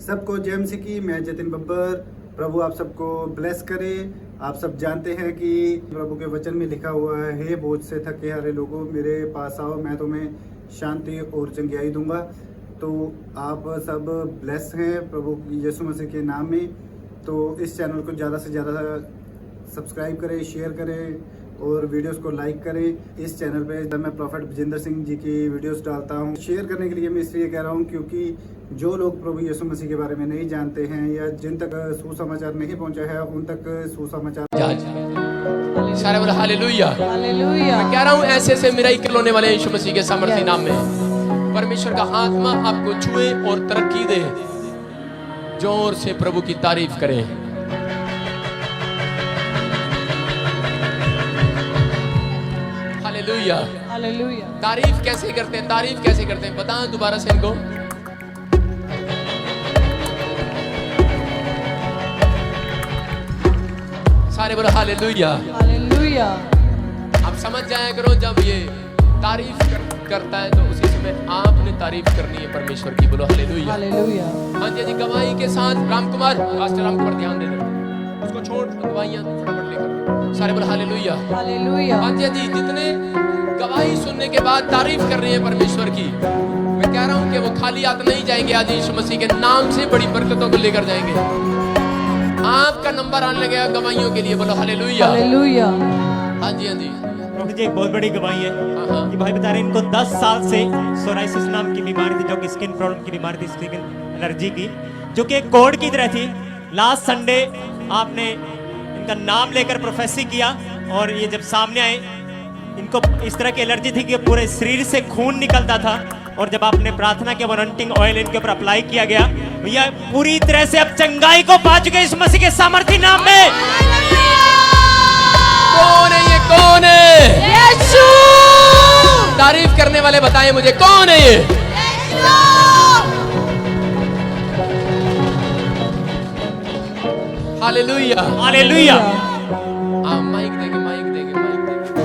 सबको जय मसीह की। मैं जतिन बब्बर। प्रभु आप सबको ब्लेस करे। आप सब जानते हैं कि प्रभु के वचन में लिखा हुआ है, हे बोझ से थके हारे लोगों मेरे पास आओ, मैं तुम्हें शांति और चंगियाई दूंगा। तो आप सब ब्लेस हैं प्रभु यीशु मसीह के नाम में। तो इस चैनल को ज़्यादा से ज़्यादा सब्सक्राइब करें, शेयर करें और वीडियोस को लाइक करें। इस चैनल पे जब मैं प्रॉफेट विजेंद्र सिंह जी की वीडियोस डालता हूँ, शेयर करने के लिए मैं इसलिए कह रहा हूँ क्योंकि जो लोग प्रभु यीशु मसीह के बारे में नहीं जानते हैं या जिन तक सुसमाचार नहीं पहुँचा है, उन तक सुसमाचार। सारे बोले हालेलुया। हालेलुया। मैं कह रहा हूँ ऐसे ऐसे मिराकल होने वाले यीशु मसीह के सामर्थी नाम में। परमेश्वर का आत्मा आपको छुए और तरक्की दे। जोर से प्रभु की तारीफ करें। हालेलुया। हालेलुया। तारीफ कैसे करते हैं, तारीफ कैसे करते हैं बताएं दोबारा से इनको। सारे बोलो हालेलुया। हालेलुया। आप समझ जाया करो, जब ये तारीफ करता है तो उसी समय आपने तारीफ करनी है परमेश्वर की। बोलो हालेलुया। हालेलुया। हाँ जी, गवाही के साथ रामकुमार, पास्टर रामकुमार ध्यान दे दो, उसको छोड़ गवाहियां फटाफट लेकर। सारे बोलो हालेलुया। हालेलुया। हाँ जी, जितने गवाही सुनने के बाद तारीफ कर रहे हैं परमेश्वर की, मैं कह रहा हूँ कि वो खाली हाथ नहीं जाएंगे। आज यीशु मसीह के नाम से बड़ी बरकतों को लेकर जाएंगे। आपका नंबर आने लगेगा गवाहियों के लिए। बोलो हालेलुया। हालेलुया। हाँ जी, हाँ जी। प्रॉफिट जी एक बहुत बड़ी गवाही है। हाँ। ये भाई बता रहे हैं इनको 10 साल से सोराइसिस नाम की बीमारी थी, जो कि स्किन प्रॉब्लम की बीमारी थी, स्किन एलर्जी की, जो कि एक कोड की तरह थी। लास्ट संडे आपने इनका नाम लेकर प्रोफेसी किया और ये जब सामने आए, इनको इस तरह की एलर्जी थी कि पूरे शरीर से खून निकलता था। और जब आपने प्रार्थना के अनॉइंटिंग ऑयल इनके ऊपर अप्लाई किया गया, भैया पूरी तरह से अब चंगाई को पा चुके इस मसीह के सामर्थी नाम में। कौन है ये, कौन है? यीशु। तारीफ करने वाले बताएं मुझे, कौन है ये? हालेलुया। हालेलुया। माइक देंगे, माइक देंगे, माइक देंगे।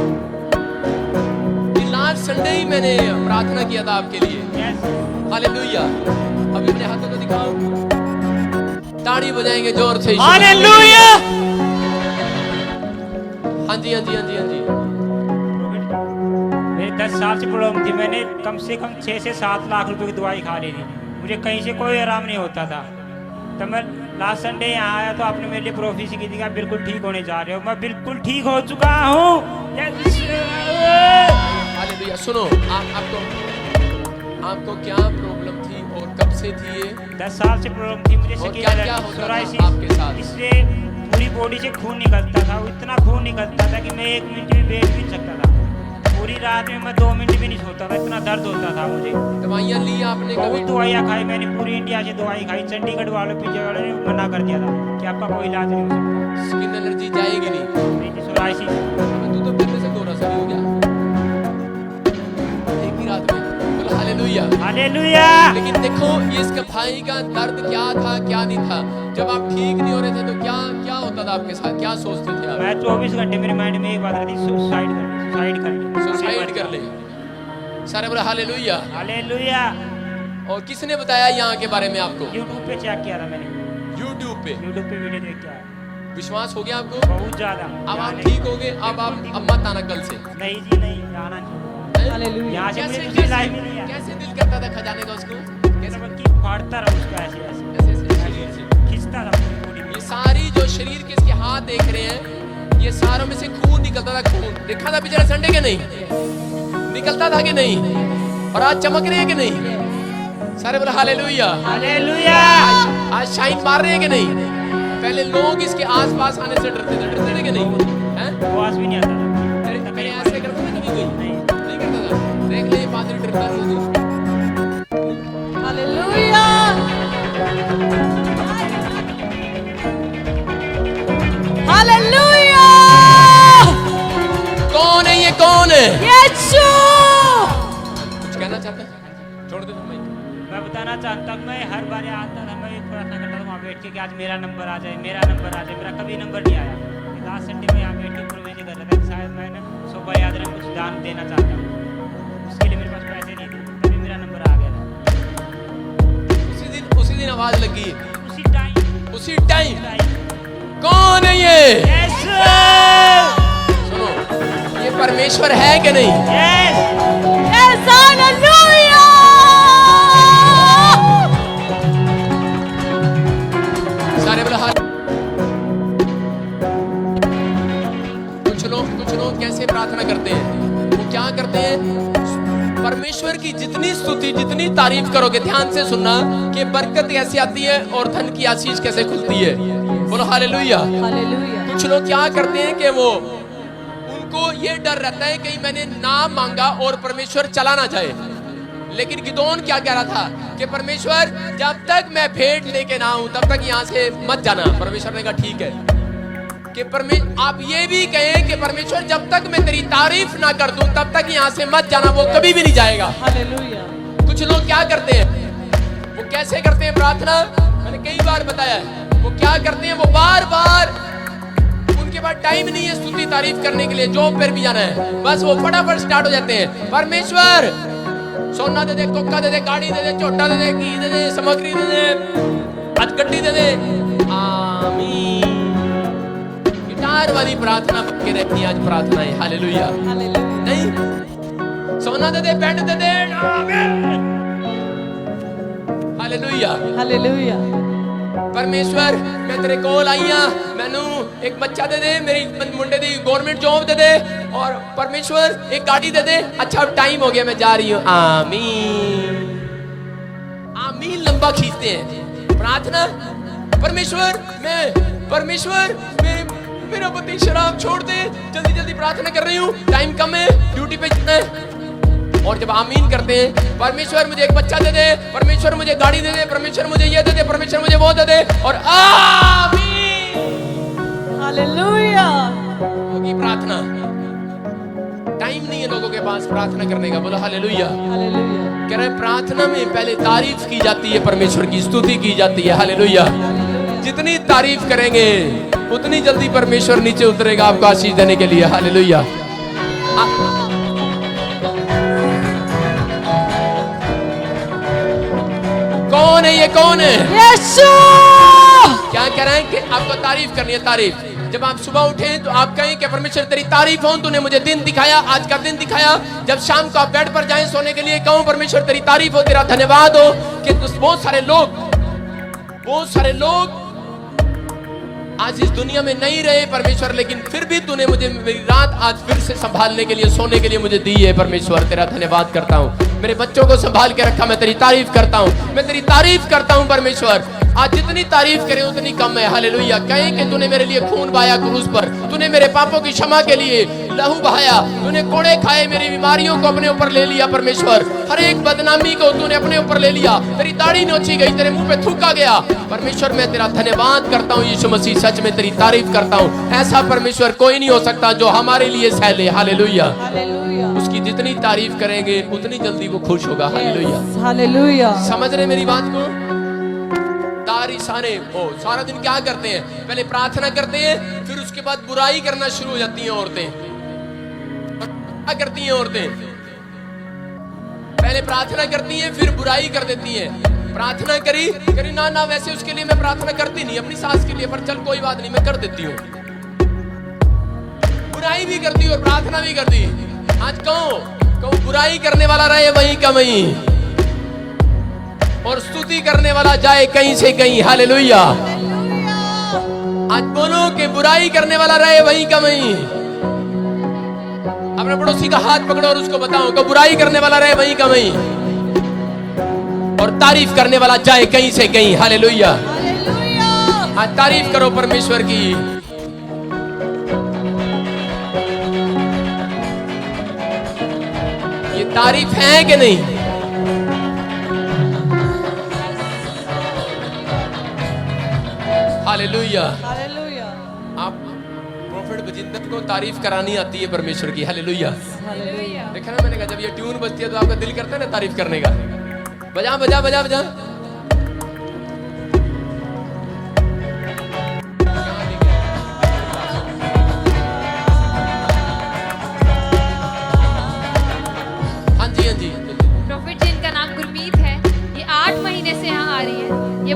लास्ट संडे ही मैंने प्रार्थना किया था आपके लिए। हालेलुया। अभी अपने हाथों को दिखाओ, ताड़ी बजाएंगे जोर से। हालेलुया। हाँ जी, हाँ जी, हाँ जी, हाँ जी। मेरे 10 साल से प्रॉब्लम थी। मैंने कम से कम 6 से 7 लाख रुपए की दवाई खा ली थी। मुझे कहीं से कोई आराम नहीं होता था। तो मैं लास्ट संडे यहाँ आया तो आपने मेरे लिए प्रोफेसी की थी कि आप बिल्कुल ठीक होने जा रहे हो। मैं बिल्कुल ठीक हो चुका हूँ। हालेलुया। सुनो, आपको क्या प्रॉब्लम थी और कब से थी ये? 10 साल से प्रॉब्लम थी मुझे। और क्या होता था आपके साथ? इससे पूरी बॉडी से खून निकलता था। इतना खून निकलता था कि मैं 1 मिनट भी बैठ भी नहीं सकता था। पूरी रात में मैं 2 मिनट भी नहीं सोता था, इतना दर्द होता था मुझे। दवाइयाँ ली आपने बहुत कभी? दवाइयाँ खाई मैंने, पूरी इंडिया से दवाई खाई। चंडीगढ़ वालों पीछे वालों ने मना कर दिया था कि आपका कोई इलाज नहीं हो सकता। स्किन एलर्जी जाएगी नहीं। सोराइसिस। तू तो पहले से गोरा सा हो गया एक ही रात में। बोलो हालेलुया। हालेलुया। लेकिन देखो ये इसके भाई का दर्द क्या था, क्या नहीं था। जब आप ठीक नहीं हो रहे थे तो क्या क्या होता था आपके साथ, क्या सोचते थे आप? मैं 24 घंटे मेरे माइंड में एक बात रहती, सुसाइड कर ले। सारे बोले हालेलुया। हालेलुया। और किसने बताया यहाँ के बारे में आपको? यूट्यूब पे चेक किया था मैंने। यूट्यूब पे वीडियो देख के आया। विश्वास हो गया आपको? बहुत ज्यादा। अब आप ठीक हो गए? अब आप मत आना कल से। नहीं जी, नहीं आना नहीं। हालेलुया। यहाँ से मुझे कैसे दूसरी लाइफ में नहीं आया। कैसे दिल करता था खजाने का उसको? कैसे कि फाड़ता रहा उसको ऐसे ऐसे ऐसे शरीर से खींचता रहा पूरी बॉडी में। ये सारी जो शरीर के इसके हाथ देख रहे हैं, ये सारों में से खून निकलता था। खून देखा था पिछले संडे के नहीं? निकलता था कि नहीं? और आज चमक रहे हैं कि नहीं? सारे बोले हालेलुया। हालेलुया। आज शाइन मार रहे हैं कि नहीं? पहले लोग इसके आसपास आने से डरते थे कि नहीं? हैं? आवाज भी नहीं आता था। कहीं ऐसे करता था कभी कोई? नहीं करता था। देख ले, पादरी डरता था। हालेलुया। हालेलुया। कौन है ये, कौन है? यीशु। कुछ कहना चाहते हैं? छोड़ दो भाई। मैं बताना चाहता हूँ, मैं हर बार आता था, मैं एक प्रार्थना करता था वहाँ बैठ के कि आज मेरा नंबर आ जाए, मेरा नंबर आ जाए। मेरा कभी नंबर नहीं आया। लास्ट संडे में यहाँ बैठ के प्रोवेज कर रहा था कि शायद मैंने सुबह याद रहे कुछ दान देना चाहता हूँ। उसके लिए मेरे पास पैसे नहीं थे, तभी मेरा नंबर आ गया था। उसी दिन आवाज लगी? उसी टाइम उसी टाइम। कौन है ये? यस सुनो, ये परमेश्वर है कि नहीं? Yes Yes, hallelujah. सारे बोला हाथ। कुछ लोग कैसे प्रार्थना करते हैं? वो क्या करते हैं? परमेश्वर की जितनी स्तुति, जितनी तारीफ करोगे, ध्यान से सुनना कि बरकत कैसे आती है और धन की आशीष कैसे खुलती है। बोलो हालेलुया। Hallelujah. कुछ लोग क्या करते हैं कि वो, उनको ये डर रहता है कि मैंने नाम मांगा और परमेश्वर चला ना जाए। लेकिन गिदोन क्या कह रहा था कि परमेश्वर जब तक मैं भेंट लेके ना आऊं तब तक यहाँ से मत जाना। परमेश्वर ने कहा ठीक है। कि आप ये भी कहें कि परमेश्वर जब तक मैं तेरी तारीफ ना कर दूं तब तक यहाँ से मत जाना, वो कभी भी नहीं जाएगा। Hallelujah. कुछ लोग क्या करते हैं? वो कैसे करते हैं प्रार्थना? मैंने कई बार बताया है। वो क्या करते हैं? वो बार बार, उनके पास टाइम नहीं है स्तुति तारीफ करने के लिए, जॉब पर भी जाना है, बस वो फटाफट स्टार्ट हो जाते हैं। परमेश्वर सोना दे दे, कोका दे दे, गाड़ी दे दे, छोटा दे दे, घी दे दे, सामग्री दे दे, आज गड्डी दे दे। आमीन। गिटार वाली प्रार्थना पक्के रहती है आज प्रार्थना है। हालेलुया। Hallelujah. नहीं, सोना दे दे, बैंड दे दे। आमीन। हालेलुया। Hallelujah. परमेश्वर मैं तेरे कोल आई हां, मैनू एक बच्चा दे दे, मेरी मुंडे दी गवर्नमेंट जॉब दे दे, और परमेश्वर एक गाड़ी दे दे। अच्छा अब टाइम हो गया, मैं जा रही हूं। आमीन। आमीन लंबा खींचते हैं प्रार्थना। परमेश्वर मैं मेरा पति शराब छोड़ दे, जल्दी जल्दी प्रार्थना कर रही हूँ, टाइम कम है, ड्यूटी पे जाना है। और जब आमीन करते हैं, परमेश्वर मुझे एक बच्चा दे दे, परमेश्वर मुझे गाड़ी दे दे, परमेश्वर मुझे ये दे दे, परमेश्वर मुझे वो दे दे, और आमीन Hallelujah. होगी प्रार्थना। टाइम नहीं है लोगों के पास प्रार्थना करने का। बोलो हालेलुया। Hallelujah. कह रहे प्रार्थना में पहले तारीफ की जाती है, परमेश्वर की स्तुति की जाती है। हालेलुया। जितनी तारीफ करेंगे उतनी जल्दी परमेश्वर नीचे उतरेगा आपको आशीष देने के लिए। हालेलुया। कौन है ये? कौन है? Yeshua. क्या कह रहे हैं कि आपको तारीफ करनी है? तारीफ। जब आप सुबह उठे तो आप कहें कि परमेश्वर तेरी तारीफ हो, तूने मुझे दिन दिखाया, आज का दिन दिखाया। जब शाम को आप बेड पर जाएं सोने के लिए, कहूं परमेश्वर तेरी तारीफ हो, तेरा धन्यवाद हो कि बहुत सारे लोग आज इस दुनिया में नहीं रहे परमेश्वर, लेकिन फिर भी तूने मुझे मेरी रात आज फिर से संभालने के लिए, सोने के लिए मुझे दी है। परमेश्वर तेरा धन्यवाद करता हूँ। मेरे बच्चों को संभाल के रखा, मैं तेरी तारीफ करता हूँ, मैं तेरी तारीफ करता हूँ। परमेश्वर आज जितनी तारीफ करें उतनी कम है। हालेलुया। कहें कि तूने मेरे लिए खून बहाया क्रूस पर, तूने मेरे पापों की क्षमा के लिए लहू बहाया, तूने कोड़े खाए, मेरी बीमारियों को अपने ऊपर ले लिया। परमेश्वर हर एक बदनामी को तूने अपने ऊपर ले लिया, तेरी दाढ़ी नोची गई, तेरे मुंह पे थूका गया। परमेश्वर मैं तेरा धन्यवाद करता हूँ। यीशु मसीह सच में तेरी तारीफ करता हूँ। ऐसा परमेश्वर कोई नहीं हो सकता जो हमारे लिए सह ले। हालेलुया। Hallelujah. उसकी जितनी तारीफ करेंगे उतनी जल्दी वो खुश होगा। हालेलुया। Yes. Hallelujah. समझ रहे मेरी बात को? तारीसाने ओ सारा दिन क्या करते हैं? पहले प्रार्थना करते हैं, फिर उसके बाद बुराई करना शुरू हो जाती हैं औरतें। क्या करती हैं औरतें? पहले प्रार्थना करती हैं, फिर बुराई कर देती हैं। प्रार्थना करी ना वैसे उसके लिए मैं प्रार्थना करती नहीं, अपनी सास के लिए, पर चल कोई बात नहीं मैं कर देती हूँ। बुराई भी करती और प्रार्थना भी करती। आज कहूँ बुराई करने वाला रहे वहीं का वहीं, और स्तुति करने वाला जाए कहीं से कहीं। हालेलुया। आज बोलो कि बुराई करने वाला रहे वहीं का वहीं। अपने पड़ोसी का हाथ पकड़ो और उसको बताओ कि बुराई करने वाला रहे वहीं का वहीं, और तारीफ करने वाला जाए कहीं से कहीं। हालेलुया। आज तारीफ करो परमेश्वर की। ये तारीफ है कि नहीं? हालेलुया। Hallelujah. आप प्रोफेट बजिंदर को तारीफ करानी आती है परमेश्वर की। हालेलुया। Hallelujah. देखा ना, मैंने कहा जब ये ट्यून बजती है तो आपका दिल करता है ना तारीफ करने का। बजा बजा बजा बजा। हाँ जी हाँ जी। प्रोफेट जी, इनका नाम गुरमीत है। ये 8 महीने से यहाँ आ रही है। ये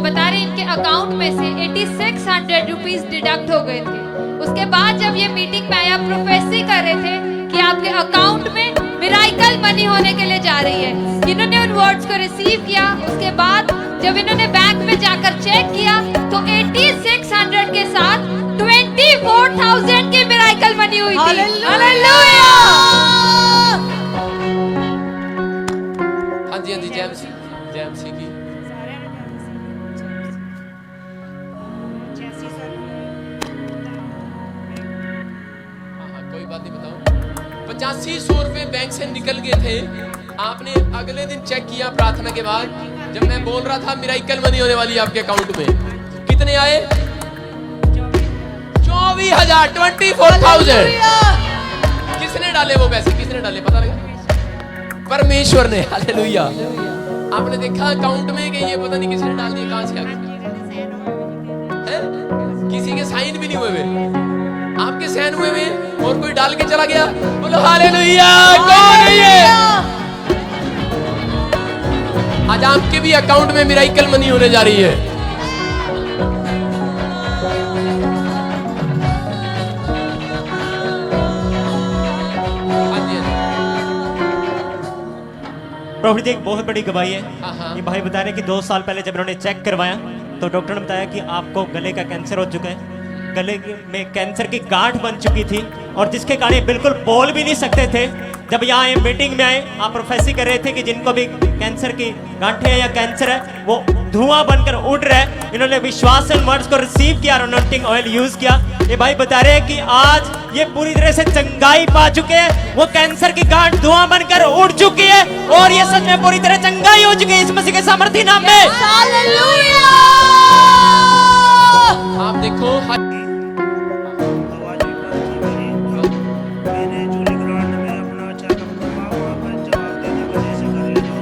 अकाउंट में से 8600 रुपीस डिडक्ट हो गए थे। उसके बाद जब ये मीटिंग में आया, प्रोफेसी कर रहे थे कि आपके अकाउंट में मिराइकल मनी होने के लिए जा रही है। इन्होंने उन वर्ड्स को रिसीव किया। उसके बाद जब इन्होंने बैंक में जाकर चेक किया तो 8600 के साथ 24,000 की मिराइकल मनी हुई थी। हालेलुया! हाँ जी जेएमसी की हाँ, कोई बात नहीं, बताओ। 8500 रुपए बैंक से निकल गए थे। आपने अगले दिन चेक किया प्रार्थना के बाद, जब मैं बोल रहा था मिराइकल मनी होने वाली है आपके अकाउंट में, कितने आए? 24,000, 24,000। किसने डाले वो पैसे? किसने डाले पता लगा? परमेश्वर ने। हालेलुया! आपने देखा अकाउंट में कि ये पता नहीं किसने डाल दिया, कहां से आ गया? किसी के साइन भी नहीं हुए हुए, आपके साइन हुए हुए और कोई डाल के चला गया। बोलो हालेलुया! कौन है ये? आज आपके भी अकाउंट में मिराइकल मनी होने जा रही है। प्रॉफिट एक बहुत बड़ी गवाही है। हाँ। ये भाई बता रहे हैं कि 2 साल पहले जब इन्होंने चेक करवाया तो डॉक्टर ने बताया कि आपको गले का कैंसर हो चुका है। गले में कैंसर की गांठ बन चुकी थी और जिसके कारण ये बिल्कुल बोल भी नहीं सकते थे। जब यहाँ आए, मीटिंग में आए, आप प्रोफेसी कर रहे थे कि जिनको भी कैंसर की गांठें या कैंसर है वो धुआं बनकर उड़ रहा है। इन्होंने विश्वास वर्ड्स को रिसीव किया और अनॉइंटिंग ऑयल यूज किया। ये भाई बता रहे हैं कि आज ये पूरी तरह से चंगाई पा चुके हैं। वो कैंसर की गांठ धुआं बनकर उड़ चुकी है और ये सच में पूरी तरह चंगाई हो चुकी है इस मसीह के सामर्थी नाम में। हालेलुया! आप देखो मैंने जूली ग्रांड में अपना चेकअप करवा, वहाँ पर जवाब देने वजह से कर ले जो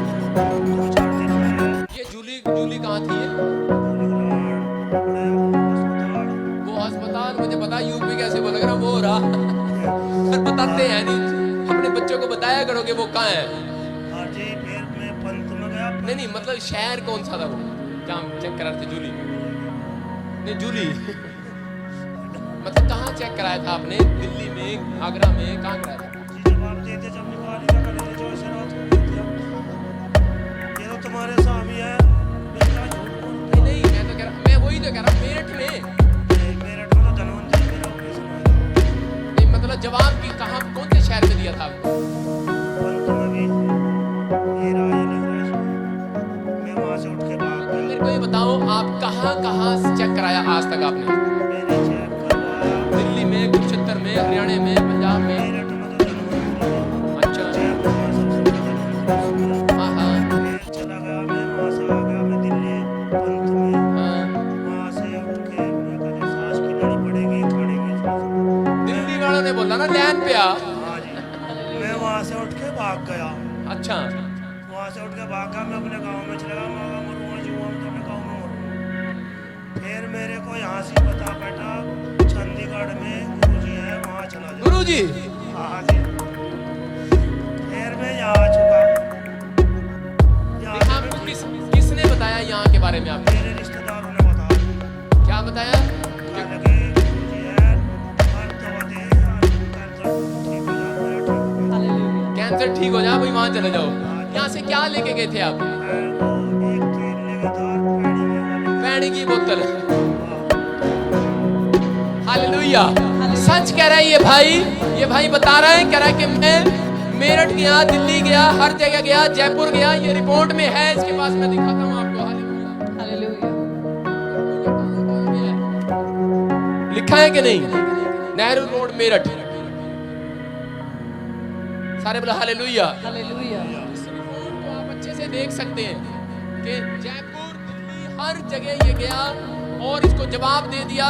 2-4 दिन में ये जूली कहाँ थी? वो अस्पताल, मुझे पता यूपी कैसे बोल रहा वो हो रहा पर बताते हैं नहीं। अपने बच्चों को बताया करो कि वो कहाँ है। हाँ जी, फिर मैं पंत में गया। नहीं मतलब शहर कौन सा था वो जहाँ चेक करा थे? जूली नहीं, जूली मतलब कहाँ चेक कराया था आपने? दिल्ली में, आगरा में, कहाँ कराया था? जी जवाब देते जब निकाल लिया कर ले जो ऐसे रात को ये तो तुम्हारे सामने है। मैं क्या झूठ बोलूं? नहीं मैं तो कह रहा, मैं वही तो कह रहा मेरठ में। मेरठ में तो धनवंतरी मेरा ऑपरेशन हुआ था। नहीं मतलब जवाब की कहाँ, कौन से शहर में दिया था आपको? पंत में भी ये रहा, ये लिख रहा है इसमें। मैं वहाँ से उठ के भाग गया। मेरे को ये बताओ आप कहाँ चेक कराया आज तक आपने? मैंने चेक करवाया दिल्ली में, कुरुक्षेत्र में, हरियाणा में, पंजाब में। मेरठ में तो धनवंतरी है। अच्छा चेक हुआ सबसे बड़ा। हाँ हाँ मैं चला गया, मैं वहाँ से आ गया, मैं दिल्ली पंत में। हाँ। वहाँ से उठ के मैं कहा सांस की लड़ी पड़ेगी, पड़ेगी। दिल्ली वालों ने बोला ना लैन पे आ। हाँ जी, मैं वहाँ से उठ के भाग गया। अच्छा वहाँ से उठ के भाग गया, मैं अपने गांव में चला गया। मैं कहा मरूंगा जीऊंगा, मैं तो अपने गांव में मरूंगा। फिर मेरे को यहाँ से पता बैठा चंडीगढ़ में गुरुजी है, वहाँ चला जाओ। गुरुजी। हाँ जी, फिर मैं यहाँ आ चुका। यहाँ से आपको मैं किसने बताया यहाँ के बारे में? आपको मेरे रिश्तेदारों ने बताया। क्या बताया? लगे गुरुजी है, हर दवा दे, कैंसर ठीक हो जाए, मेरा ठीक हो गया। कैंसर ठीक हो जाए भाई वहां चले जाओ। यहाँ से क्या लेके गए थे आप? एक तेल लेके था, पैनी की बोतल। हालेलुया! सच कह रहा है ये भाई बता रहा है, कह रहा है कि मैं मेरठ गया, दिल्ली गया, हर जगह गया, जयपुर गया, ये रिपोर्ट में है इसके पास, मैं दिखाता हूँ आपको। हालेलुया! हालेलुया! लिखा है कि नहीं? नेहरू रोड मेरठ। सारे बोला हालेलुया। हालेलुया! इस रिपोर्ट को आप अच्छे से देख सकते हैं कि जयपुर, दिल्ली, हर जगह ये गया और इसको जवाब दे दिया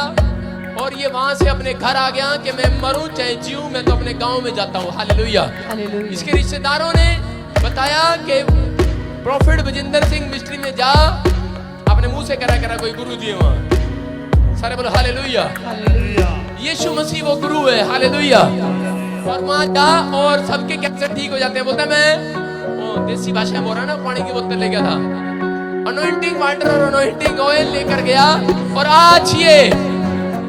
और ये वहां से अपने घर आ गया कि मैं मरूं चाहे जीऊं, मैं तो अपने गांव में जाता हूं। हालेलुया! हालेलुया! इसके रिश्तेदारों ने बताया कि प्रॉफिट विजेंद्र सिंह मिस्ट्री में जा, अपने मुंह से करा कोई गुरु जी है वहां। सारे बोलो हालेलुया! यीशु मसीह वो गुरु है। हालेलुया! और वहां जा और सबके कैंसर ठीक हो जाते हैं। बोलता मैं देसी भाषा में बोल रहा ना, पानी की बोतल ले गया था, अनॉइंटिंग वाटर और अनॉइंटिंग ऑयल लेकर गया और आज ये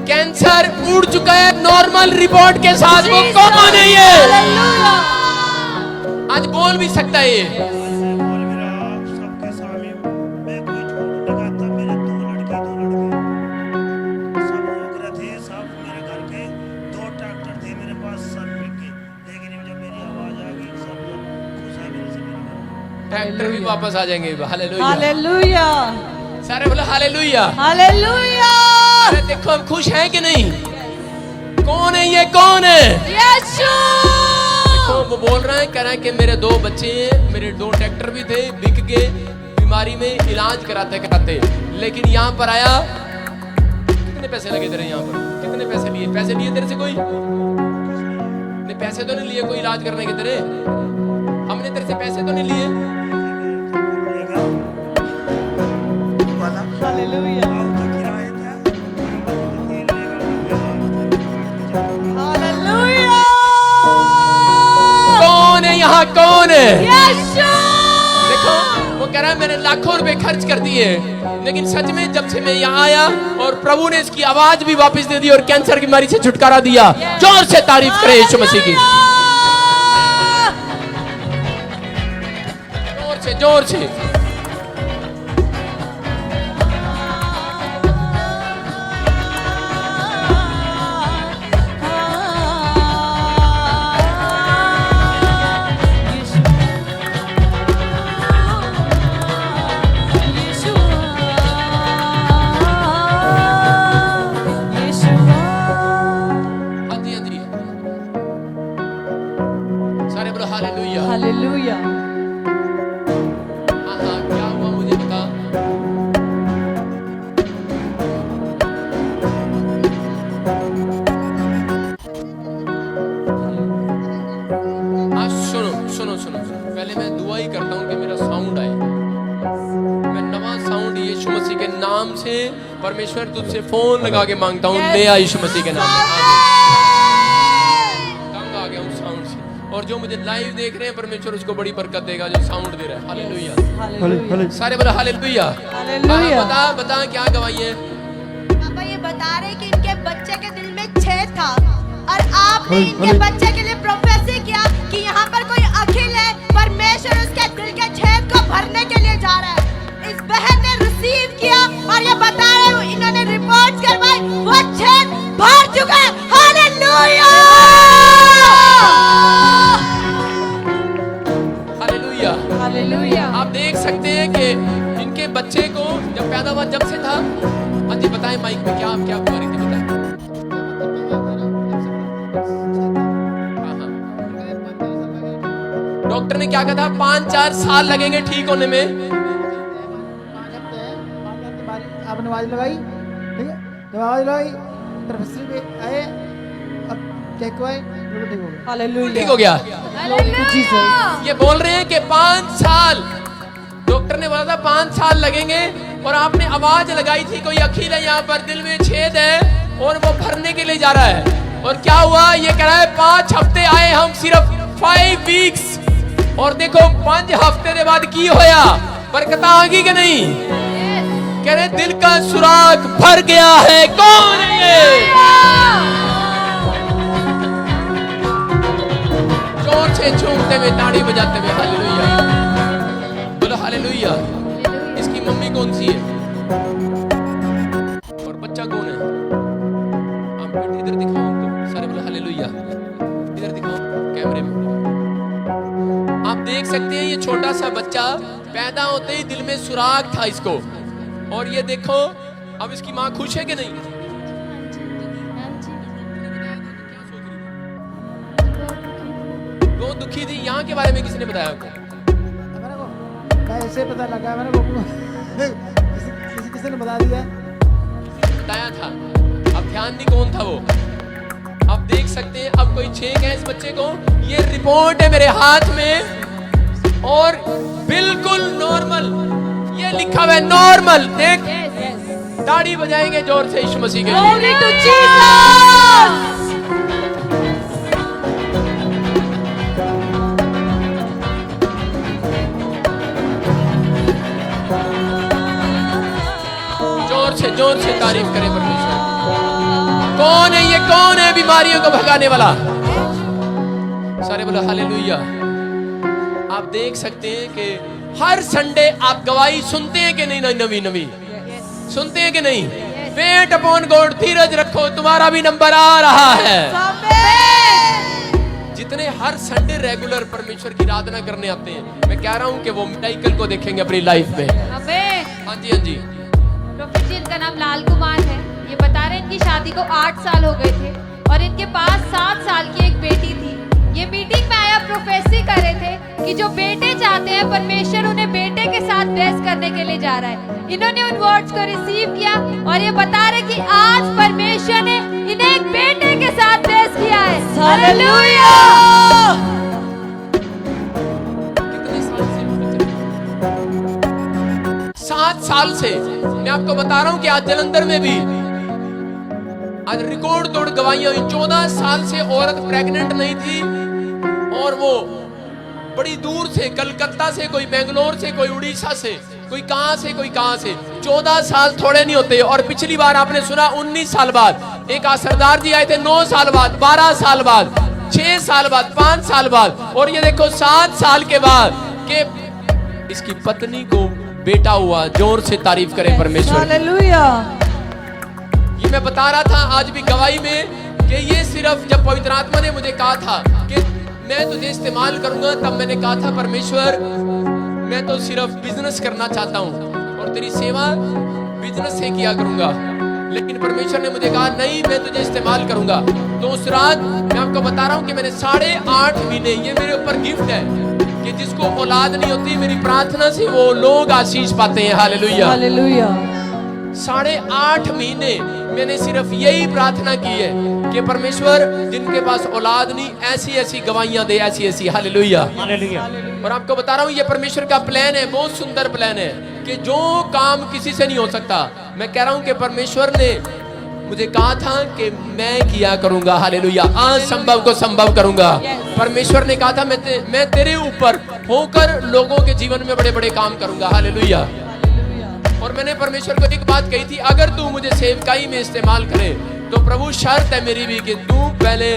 कैंसर उड़ चुका है नॉर्मल रिपोर्ट के साथ। वो कौन है ये? आज बोल भी सकता है ये। बोल मेरा सबके सामने मैं कोई झूठ नहीं कहता। मेरे दो लड़के सब नौकर थे, सब मेरे घर के, 2 ट्रैक्टर थे मेरे पास, सब बिक गए। लेकिन जब मेरी आवाज आ गई सब लोग खुश है मेरे से मिलकर। ट्रैक्टर भी वापस आ जाएंगे। हालेलुया, हालेलुया, सारे बोलो हालेलुया। हालेलुया। अरे देखो हम खुश हैं कि नहीं? कौन है ये? कौन है? यीशु। देखो वो बोल रहा है, कह रहा है कि मेरे 2 बच्चे हैं, मेरे 2 ट्रैक्टर भी थे, बिक गए, बीमारी में इलाज कराते कराते, लेकिन यहाँ पर आया। कितने पैसे लगे तेरे यहाँ पर? कितने पैसे लिए? पैसे लिए तेरे से कोई? नहीं, पैसे तो नहीं लिए कोई इलाज करने के तेरे? हमने तेरे से पैसे तो नहीं लिए? Hallelujah, hallelujah. कौन है यहाँ? कौन है? यीशु। देखो वो कह रहा है मैंने लाखों रुपए खर्च कर दिए, लेकिन सच में जब से मैं यहाँ आया और प्रभु ने इसकी आवाज भी वापस दे दी और कैंसर की बीमारी से छुटकारा दिया। जोर से तारीफ करें यीशु मसीह की। जोर से, जोर से। हाँ जी, हाँ जी, सारे बोलो हालेलुया। हालेलुया। हाँ हाँ, क्या हुआ मुझे बता। हाँ सुनो सुनो सुनो, पहले मैं दुआ ही करता हूँ कि मेरा साउंड आए। मैं नवा साउंड यीशु मसीह के नाम से परमेश्वर तुझसे फोन लगा के मांगता हूँ, नया यीशु मसीह के नाम में। तंग आ गया उस साउंड से। और जो मुझे लाइव देख रहे हैं, परमेश्वर उसको बड़ी बरकत देगा जो साउंड दे रहा है। हालेलुया, हालेलुया, सारे बोलो हालेलुया। हालेलुया। बता बता क्या गवाही है? पापा ये बता रहे कि इनके बच्चे के दिल में छेद था और आपने इनके बच्चे के लिए प्रोफेसी किया कि यहाँ पर कोई अखिल है, परमेश्वर उसके दिल के छेद को भरने के लिए जा रहा है। इस बहन ने रिसीव किया और ये बता रहे इन्होंने रिपोर्ट करवाई, वो छेद भर चुका है। Hallelujah, hallelujah. हालेलुया। आप देख सकते हैं कि इनके बच्चे को जब पैदा हुआ जब से था। हाँ जी बताएं माइक में, क्या क्या हुआ रही थी बताएं। हाँ, हाँ। डॉक्टर ने क्या कहा था? 5-4 साल लगेंगे ठीक होने में। आपने आवाज लगाई, ठीक है, जब आवाज लगाई प्रोफेसर पे आए, अब चेक हुआ, बिल्कुल ठीक हो गया। हालेलुया। ठीक हो गया। जीसस। ये बोल रहे हैं कि 5 साल, डॉक्टर ने बोला था 5 साल लगेंगे, और आपने आवाज लगाई थी कोई अखिल है यहाँ पर, दिल में छेद है और वो भरने के लिए जा रहा है। और क्या हुआ? ये कह रहा है 5 हफ्ते आए हम, सिर्फ 5 वीक्स, और देखो 5 हफ्ते के बाद की होया, बरकत आ गई कि नहीं? कह रहे दिल का सुराग भर गया है। कौन है ये? जोर से झूमते हुए, ताड़ी बजाते हुए हालेलुया बोलो, हालेलुया। इसकी मम्मी कौन सी है और बच्चा कौन है? हम बेटे इधर दिखाओ हमको, सारे बोलो हालेलुया। इधर दिखाओ कैमरे में। आप देख सकते हैं ये छोटा सा बच्चा पैदा होते ही दिल में सुराग था इसको, और ये देखो अब इसकी माँ खुश है कि नहीं? वो दुखी थी। यहाँ के बारे में किसने बताया आपको? मेरे को मैं ऐसे पता लगा, मेरे को किसी ने बता दिया। बताया था। अब ध्यान नहीं कौन था वो। अब देख सकते हैं अब कोई छेक है इस बच्चे को। ये रिपोर्ट है मेरे हाथ में और बिल्कुल नॉर्मल, ये लिखा हुआ है नॉर्मल। देख ताड़ी बजाएंगे जोर से यीशु मसीह के लिए। Glory to Jesus. जोर से तारीफ करें परमेश्वर की। कौन है ये, कौन है बीमारियों को भगाने वाला? सारे बोलो हालेलुया। आप देख सकते हैं कि हर संडे आप गवाही सुनते हैं कि नहीं? नवी नवी सुनते हैं कि नहीं? वेट अपॉन गॉड, धीरज रखो, तुम्हारा भी नंबर आ रहा है। जितने हर संडे रेगुलर परमेश्वर की आराधना करने आते हैं, मैं कह रहा हूं कि वो मिराकल को देखेंगे अपनी लाइफ में। हाँ जी, हाँ जी। प्रोफेट जी, इनका नाम लाल कुमार है। ये बता रहे हैं इनकी शादी को 8 साल हो गए थे और इनके पास 7 साल की एक बेटी थी। ये मीटिंग में आया प्रोफेसी कर रहे थे कि जो बेटे चाहते हैं परमेश्वर उन्हें बेटे के साथ ब्लेस करने के लिए जा रहा है। इन्होंने उन वर्ड्स को रिसीव किया और ये बता रहे कि आज परमेश्वर ने इन्हें एक बेटे के साथ ब्लेस किया है। हालेलुया। कितने साल से? 7 साल से। मैं आपको बता रहा हूं कि आज जलंधर में भी आज रिकॉर्ड तोड़ गवाहियां हुई। 14 साल से औरत प्रेग्नेंट नहीं थी और वो बड़ी दूर से, कलकत्ता से, कोई बेंगलोर से, कोई उड़ीसा से, कोई कहां से, कोई कहां से। 14 साल थोड़े नहीं होते। और पिछली बार आपने सुना 19 साल बाद एक सरदार जी आए थे, 9 साल बाद, 12 साल बाद, 6 साल बाद, 5 साल बाद, और ये देखो 7 साल के बाद के इसकी पत्नी को बेटा हुआ। जोर से तारीफ करें परमेश्वर। हालेलुया। ये मैं बता रहा था आज भी गवाही में कि ये सिर्फ जब पवित्र आत्मा ने मुझे कहा था कि मैं तुझे इस्तेमाल करूंगा, तब मैंने कहा था परमेश्वर मैं तो सिर्फ बिजनेस करना चाहता हूं और तेरी सेवा बिजनेस से किया करूंगा। लेकिन परमेश्वर ने मुझे कहा नहीं, मैं तुझे इस्तेमाल करूंगा। तो उस रात मैं आपको बता रहा हूं कि मैंने 8.5 महीने, ये मेरे ऊपर गिफ्ट है कि जिसको औलाद नहीं होती, मेरी प्रार्थना से वो लोग आशीष पाते हैं। Hallelujah, hallelujah. 8.5 महीने मैंने सिर्फ यही प्रार्थना की है कि परमेश्वर जिनके पास औलाद नहीं, ऐसी ऐसी गवाहियां दे, ऐसी ऐसी। Hallelujah, hallelujah. और आपको बता रहा हूं ये परमेश्वर का प्लान है, बहुत सुंदर प्लान है कि जो काम किसी से नहीं हो सकता, मैं कह रहा हूं कि परमेश्वर ने मुझे कहा था कि मैं किया करूंगा। हालेलुया, असंभव को संभव करूंगा। परमेश्वर ने कहा था मैं तेरे ऊपर होकर लोगों के जीवन में बड़े बड़े काम करूंगा। हालेलुया। और मैंने परमेश्वर को एक बात कही थी, अगर तू मुझे सेवकाई में इस्तेमाल करे तो प्रभु शर्त है मेरी भी कि तू पहले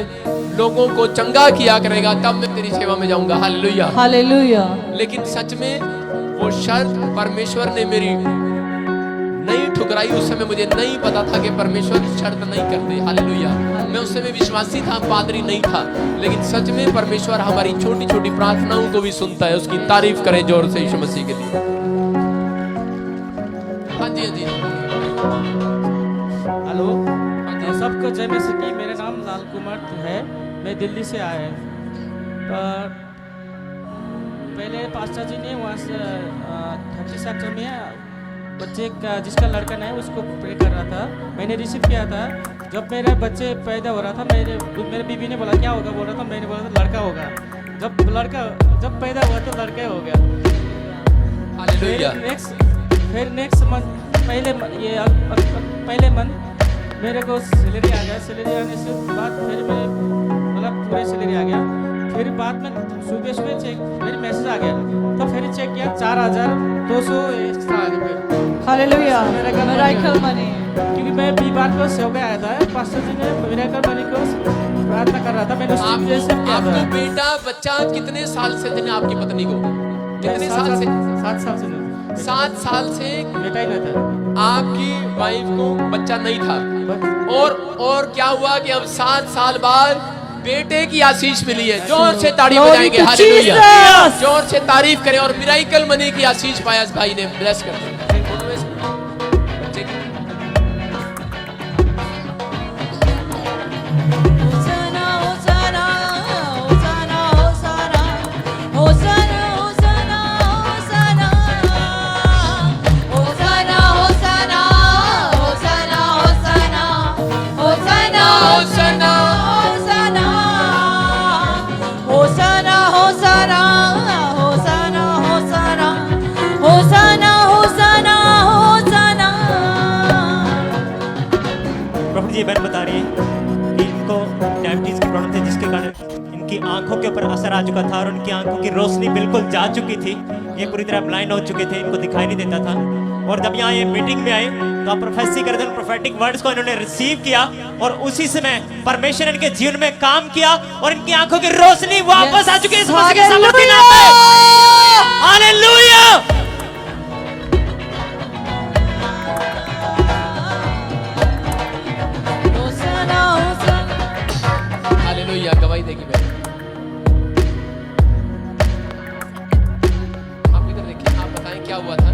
लोगों को चंगा किया करेगा, तब मैं तेरी सेवा में जाऊंगा। Hallelujah, hallelujah. लेकिन सच में वो शर्त परमेश्वर ने मेरी नहीं ठुकराई। उस समय मुझे नहीं पता था कि परमेश्वर शर्त नहीं करते। हालेलुया, मैं उस समय विश्वासी था, पादरी नहीं था, लेकिन सच में परमेश्वर हमारी छोटी छोटी प्रार्थनाओं को भी सुनता है। उसकी तारीफ करें जोर से यीशु मसीह के लिए। हाँ जी, हाँ जी। हेलो, सबको जय मसीह की। मेरा नाम लाल कुमार है, मैं दिल्ली से आया है। पहले पास्टर जी ने वहाँ से 30 सेक्टर में बच्चे का जिसका लड़का नहीं उसको प्रे कर रहा था, मैंने रिसीव किया था। जब मेरे बच्चे पैदा हो रहा था, मेरे बीवी ने बोला क्या होगा, बोल रहा था, मैंने बोला था लड़का होगा। जब पैदा हुआ तो लड़का हो गया। हालेलुया। फिर नेक्स्ट मंथ पहले मंथ मेरे को सैलरी आ गया। सैलरी आने से बाद फिर मैं मतलब पूरे सैलरी आ गया। फिर बाद में सुबह चेक मेरे मैसेज आ गया, तो फिर चेक किया 4,200 एक्स्ट्रा आ गया। Hallelujah, miracle miracle money. क्योंकि मैं बीमार को सेव आया था, पास्टर जी ने मिरेकल मनी को प्रार्थना कर रहा था, मैंने उसकी वजह से किया था। आपको बेटा बच्चा कितने साल से थे आपकी पत्नी को? कितने साल से? 7 साल से। 7 साल से बेटा ही नहीं था। आपकी वाइफ को बच्चा नहीं था, और क्या हुआ कि अब 7 साल बाद बेटे की आशीष मिली है। जोर से ताड़ी बजाएंगे। हालेलुया, जोर से तारीफ करें। और मिराकल मनी की आशीष पाया इस भाई ने। ब्लेस कर दिया। जी बहन बता रही है कि इनको डायबिटीज की प्रॉब्लम थी, जिसके कारण इनकी आंखों के ऊपर असर आ चुका था और उनकी आंखों की रोशनी बिल्कुल जा चुकी थी। ये पूरी तरह ब्लाइंड हो चुके थे, इनको दिखाई नहीं देता था। और जब यहाँ ये मीटिंग में आए तो आप प्रोफेसी कर रहे थे, प्रोफेटिक वर्ड्स को इन्होंने रिसीव किया और उसी समय परमेश्वर इनके जीवन में काम किया और इनकी आंखों की रोशनी वापस आ चुकी है इस मसीह के सामर्थ्य नाम पे। हालेलुया। हालेलुया। गवाही देगी बहन। आप इधर देखिए, आप बताएं क्या हुआ था।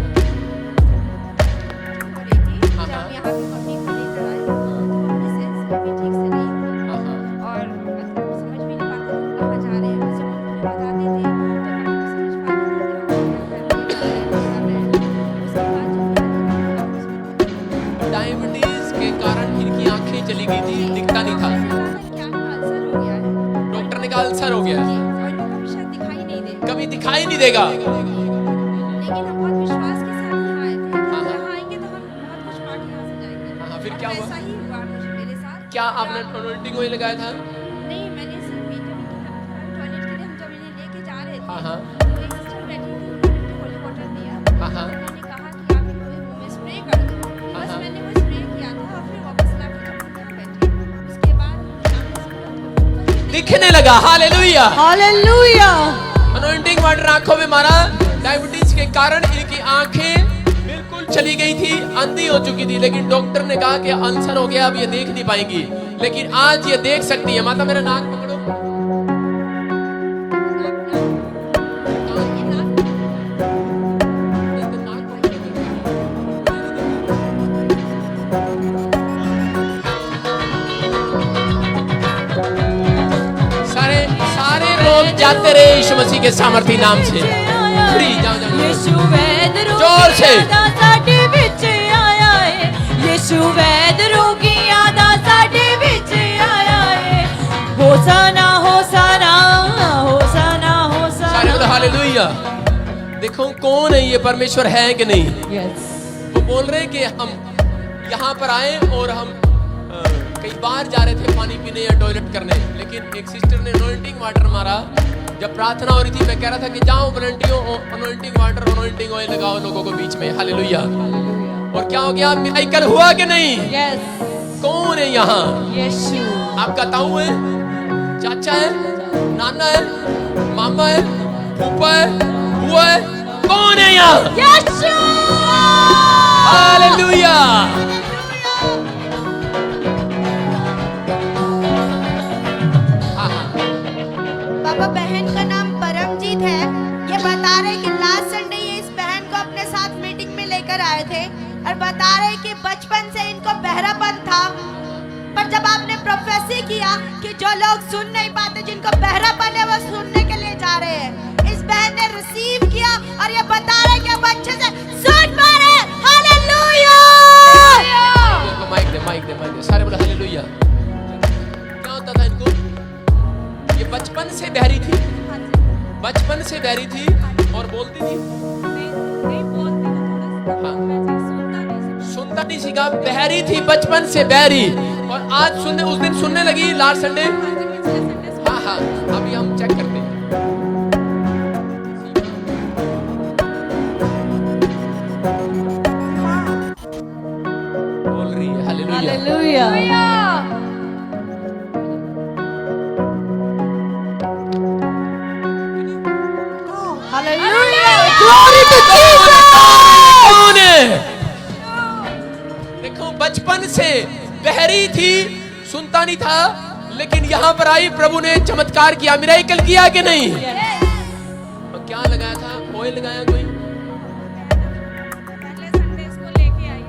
हाँ, हाँ। जब यहाँ पे मम्मी को लेकर आई तो हमने सेंस भी ठीक से नहीं की हाँ, हाँ। और मतलब समझ भी नहीं पाते थे कहाँ जा रहे हैं। जब उन्होंने बताते थे तो मम्मी को समझ पाती थी कि हम क्या कर रहे हैं, उसके बाद जो डायबिटीज के कारण इनकी आंखें चली गई थी, दिखता नहीं था। क्या अल्सर हो गया है डॉक्टर ने कहा अल्सर हो गया है, और इनको कभी शायद दिखाई नहीं देगा। कभी दिखाई नहीं देगा। लेकिन हम बहुत विश्वास के साथ यहाँ आए थे कि हाँ, हाँ। यहाँ आएंगे तो हम बहुत कुछ पार्टी यहाँ से जाएंगे। हाँ, फिर और क्या हुआ? ऐसा ही हुआ मुझे मेरे साथ। क्या आपने अनॉइंटिंग ऑयल लगाया था? नहीं, मैंने सिर्फ मीटिंग टॉयलेट के लिए हम जब इन्हें लेके जा रहे थे हाँ, हाँ। तो एक सिस्टर बैठी थी, उन्होंने होली वाटर दिया। हाँ, हाँ। उन्होंने कहा कि आप इनको मुंह में स्प्रे कर दो। हाँ, बस हाँ। मैंने वो स्प्रे किया था और फिर वापस लाके जब हम यहाँ बैठे उसके बाद दिखने लगा। हालेलुया। हालेलुया। अनॉइंटिंग वाटर आंखों में मारा। डायबिटीज के कारण इनकी आंखें बिल्कुल चली गई थी, अंधी हो चुकी थी, लेकिन डॉक्टर ने कहा कि अल्सर हो गया, अब ये देख नहीं पाएंगी, लेकिन आज ये देख सकती है। माता मेरा नाक पकड़ो। सारे सारे रोग जाते रहे यीशु मसीह के सामर्थी नाम से। फ्री जाओ जाओ। यीशु वैद जोर से। रोगियां दा साडे विच आया है। यीशु वैद रोगियां दा साडे विच आया है। होसाना होसाना होसाना सारे बोलो होसाना। हालेलुया। देखो कौन है ये, परमेश्वर है कि नहीं। यस। वो बोल रहे कि हम यहाँ पर आए और हम कई बार जा रहे थे पानी पीने या टॉयलेट करने, लेकिन एक सिस्टर ने अनॉइंटिंग वाटर मारा। जब प्रार्थना हो रही थी मैं कह रहा था कि जाओ वॉलंटियरों अनॉइंटिंग वाटर अनॉइंटिंग ऑयल लगाओ लोगों को बीच में। हालेलुया। और क्या हो गया, मिराकल हुआ कि नहीं। यस। कौन है यहाँ? यीशु। आपका ताऊ है, चाचा है, नाना है, मामा है, फूफा है, बुआ है, कौन है यहाँ? यीशु। हालेलुया। पापा, बहन का नाम परमजीत है। ये बता रहे कि लास्ट संडे ये इस बहन को अपने साथ मीटिंग में लेकर आए थे और बता रहे कि बचपन से इनको बहरापन था, पर जब आपने प्रोफेसी किया कि जो लोग सुन नहीं पाते, जिनको बहरापन है, वो सुनने के लिए जा रहे हैं। इस बहन ने रिसीव किया और ये बता रहे कि अब अच्छे से सुन पा रहे हैं। हालेलुया। माइक दे, माइक दे, माइक दे। सारे बोलो हालेलुया। क्या होता था इनको? ये बचपन से बहरी थी, बचपन से बहरी थी और बोलती थी। हाँ। सुनता नहीं सीखा, बहरी थी बचपन से बहरी, और आज सुनने, उस दिन सुनने लगी लास्ट संडे। हाँ हाँ, अभी हम चेक करते हैं। बोल रही है हालेलुया। हालेलुया। कौन है? देखो बचपन से बहरी थी, सुनता नहीं था, लेकिन यहाँ पर आई, प्रभु ने चमत्कार किया, मिराकल किया कि नहीं। और क्या लगाया था? ऑयल लगाया कोई? पहले संडे इसको लेके आई,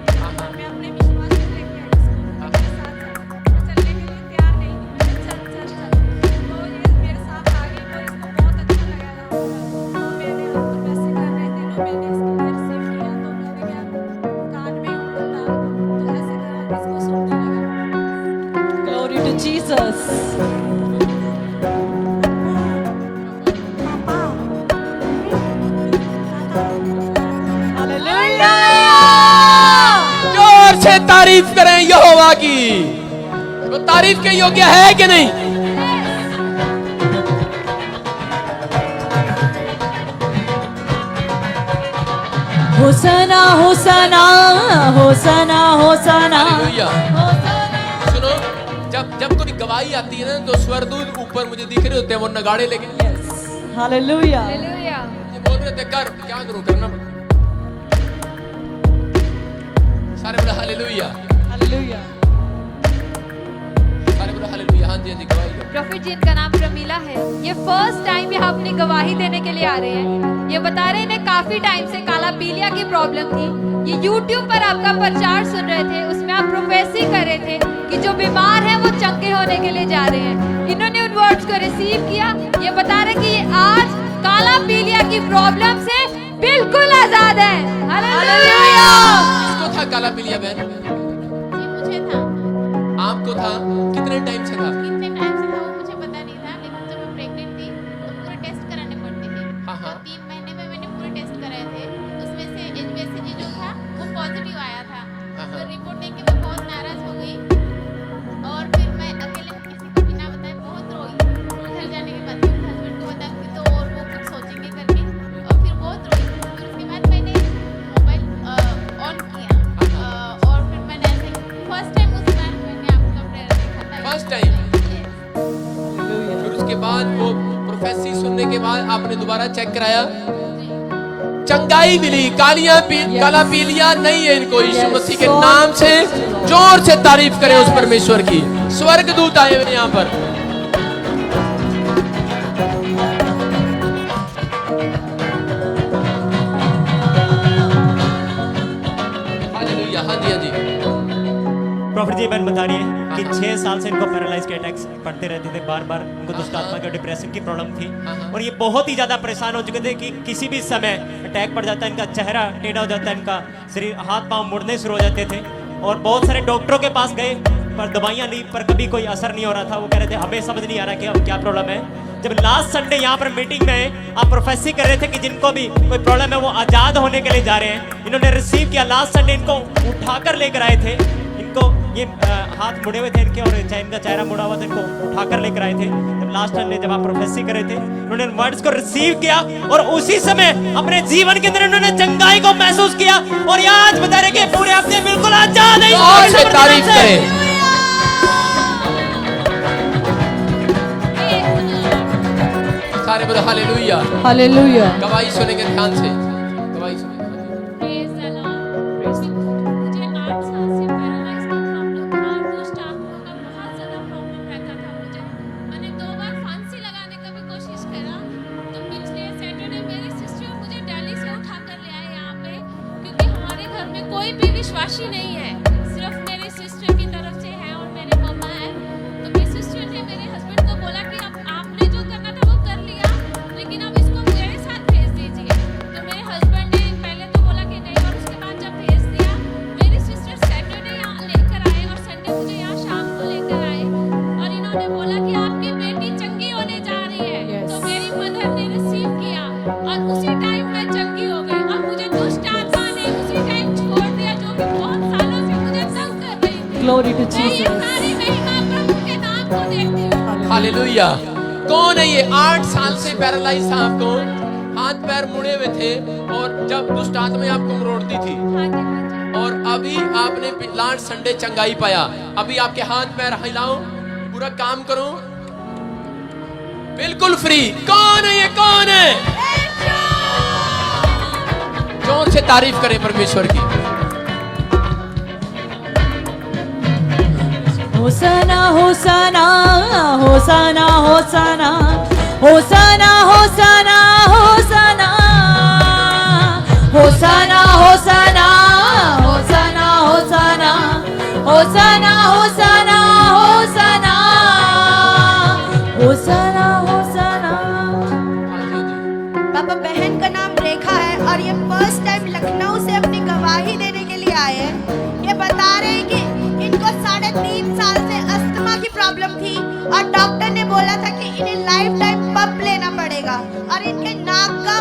मैं अपने विश्वास से लेके आई इसको अपने साथ। वो चलने के लिए तैयार नहीं थी, मैंने चल चल चल, तो ये मेरे साथ आ गई, तो इसको बहुत अच्छा लगा था। तो मैंने हम प्रोफेसी कर रहे थे, तो मैंने इसको रिसीव किया, तो मैंने क्या कान में ऊपर डाल, तो ऐसे करा, इसको सुनने लगा। Glory to Jesus. जोर से तारीफ करें यहोवा की। तो तारीफ के योग्य है कि नहीं? होसना होसना होसना होसना हालेलुया। सुनो, जब कोई गवाही आती है ना तो स्वर्गदूत ऊपर मुझे दिख रहे होते हैं, वो नगाड़े लेके हालेलुया हालेलुया। ये बोल रहे थे कर, क्या करूं, करना पड़ा। सारे बोला हालेलुया, हालेलुया सारे बोला हालेलुया। हाँ जी, हाँ जी, गवाही दो। प्रॉफिट जी, इनका नाम प्रमीला है। ये फर्स्ट टाइम यहाँ अपनी गवाही देने के लिए आ रहे हैं। ये बता रहे हैं इन्हें काफी टाइम से काला पीलिया की प्रॉब्लम थी। ये YouTube पर आपका प्रचार सुन रहे थे, उसमें आप प्रोफेसी कर रहे थे कि जो बीमार है वो चंगे होने के लिए जा रहे हैं। इन्होंने उन वर्ड्स को रिसीव किया। ये बता रहे कि ये आज काला पीलिया की प्रॉब्लम से बिल्कुल आजाद है। हालेलुया। किसको था काला पीलिया बहन? मुझे था, आपको था? कितने टाइम से था? कितने टाइम से था वो मुझे पता नहीं था, लेकिन जब मैं प्रेग्नेंट थी तो पूरे टेस्ट कराने पड़ते थे। हाँ, हाँ। तो 3 महीने में मैंने पूरे टेस्ट कराए थे, उसमें से HbA1c जो था वो पॉजिटिव आया था। हाँ, हाँ। तो रिपोर्ट देख के मैं बहुत नाराज हो गई और फिर मैं अकेले किसी को बिना बताए बहुत रोई। घर जाने के बाद फिर हस्बैंड को बताऊंगी तो और वो कुछ सोचेंगे करके, और फिर बहुत रोई। फिर उसके बाद मैंने मोबाइल ऑन किया और फिर मैंने ऐसे फर्स्ट टाइम उस बार मैंने आपका प्रेयर देखा था। First time. Yes. फिर उसके बाद वो प्रोफेसी सुनने के बाद आपने दोबारा चेक कराया, चंगाई मिली। काला पीलिया नहीं है इनको। यीशु मसीह के नाम से जोर से तारीफ करें उस परमेश्वर की। स्वर्गदूत आए हुए यहाँ पर। हालेलुया। हाँ जी, हाँ जी। प्रॉफिट जी बहन बता रही है कि 6 साल से इनको पैरालाइज के अटैक्स पड़ते रहते थे, बार बार इनको दुष्ट आत्मा के डिप्रेशन की प्रॉब्लम थी और ये बहुत ही ज़्यादा परेशान हो चुके थे कि किसी भी समय अटैक पड़ जाता है, इनका चेहरा टेढ़ा हो जाता है, इनका शरीर हाथ पांव मुड़ने शुरू हो जाते थे और बहुत सारे डॉक्टरों के पास गए पर दवाइयाँ ली पर कभी कोई असर नहीं हो रहा था। वो कह रहे थे हमें समझ नहीं आ रहा कि अब क्या प्रॉब्लम है। जब लास्ट संडे यहाँ पर मीटिंग में आप प्रोफेसी कर रहे थे कि जिनको भी कोई प्रॉब्लम है वो आज़ाद होने के लिए जा रहे हैं, इन्होंने रिसीव किया। लास्ट संडे इनको उठाकर लेकर आए थे। इनको ये हाथ मुड़े हुए थे इनके और इनका चेहरा मुड़ा हुआ था, इनको उठाकर लेकर आए थे। जब लास्ट संडे जब आप प्रोफेसी कर रहे थे, उन्होंने वर्ड्स को रिसीव किया और उसी समय अपने जीवन के अंदर उन्होंने चंगाई को महसूस किया और ये आज बता रहे कि पूरे हफ्ते बिल्कुल आजाद है। जोर से तारीफ करें। सारे बोलो हालेलुया। हालेलुया गवाही सुनेंगे ध्यान से, गवाही सुनेंगे। Praise the Lord. मुझे 8 साल से पैरालाइज का प्रॉब्लम था, दुष्ट आत्माओं का बहुत ज़्यादा प्रॉब्लम रहता था मुझे। मैंने 2 बार फांसी लगाने का भी कोशिश करा, तो पिछले सैटरडे मेरी सिस्टर मुझे दिल्ली से उठा कर ले आए यहाँ पे, क्योंकि हमारे घर में कोई भी विश्वासी नहीं है, सिर्फ मेरी सिस्टर की तरफ से है और मेरे मम्मा है। तो मेरी सिस्टर ने मेरे हस्बैंड को बोला कि अब आपने जो करना था वो कर लिया, लेकिन अब इसको मेरे साथ भेज दीजिए। तो मेरे हस्बैंड ने पहले तो बोला कि नहीं, और उसके बाद जब भेज दिया, मेरी सिस्टर सैटरडे यहाँ लेकर आए और संडे मुझे यहाँ शाम को लेकर आए और इन्होंने बोला कि आपकी बेटी चंगी होने जा रही है। तो मेरी मदर ने रिसीव किया और उसी टाइम मैं चंगी हो गई और मुझे दुष्ट आत्मा ने उसी टाइम छोड़ दिया, जो कि बहुत सालों से मुझे तंग कर रही थी। ग्लोरी टू मैं ये सारी महिमा प्रभु के नाम को देखती हूँ। हालेलुया। कौन है ये? 8 साल से पैरालाइज था आपको, हाथ पैर मुड़े हुए थे और जब दुष्ट आत्मा आपको मरोड़ती थी हाँ जी, हाँ जी। और अभी आपने लास्ट संडे चंगाई पाया। अभी आपके हाथ पैर हिलाओ, पूरा काम करो, बिल्कुल फ्री। कौन है ये? कौन है? जोर से तारीफ करें परमेश्वर की। होसना होसना होसना होसना होसना होसना होसना होसना होसना होसना होसना होसना होसना होसना होसना होसना। पापा, बहन का नाम रेखा है और ये फर्स्ट टाइम लखनऊ से अपनी गवाही देने के लिए आए हैं। ये बता रहे हैं कि इनको 3.5 साल से अस्थमा की प्रॉब्लम थी और डॉक्टर ने बोला था कि इन्हें लाइफ टाइम पंप लेना पड़ेगा और इनके नाक का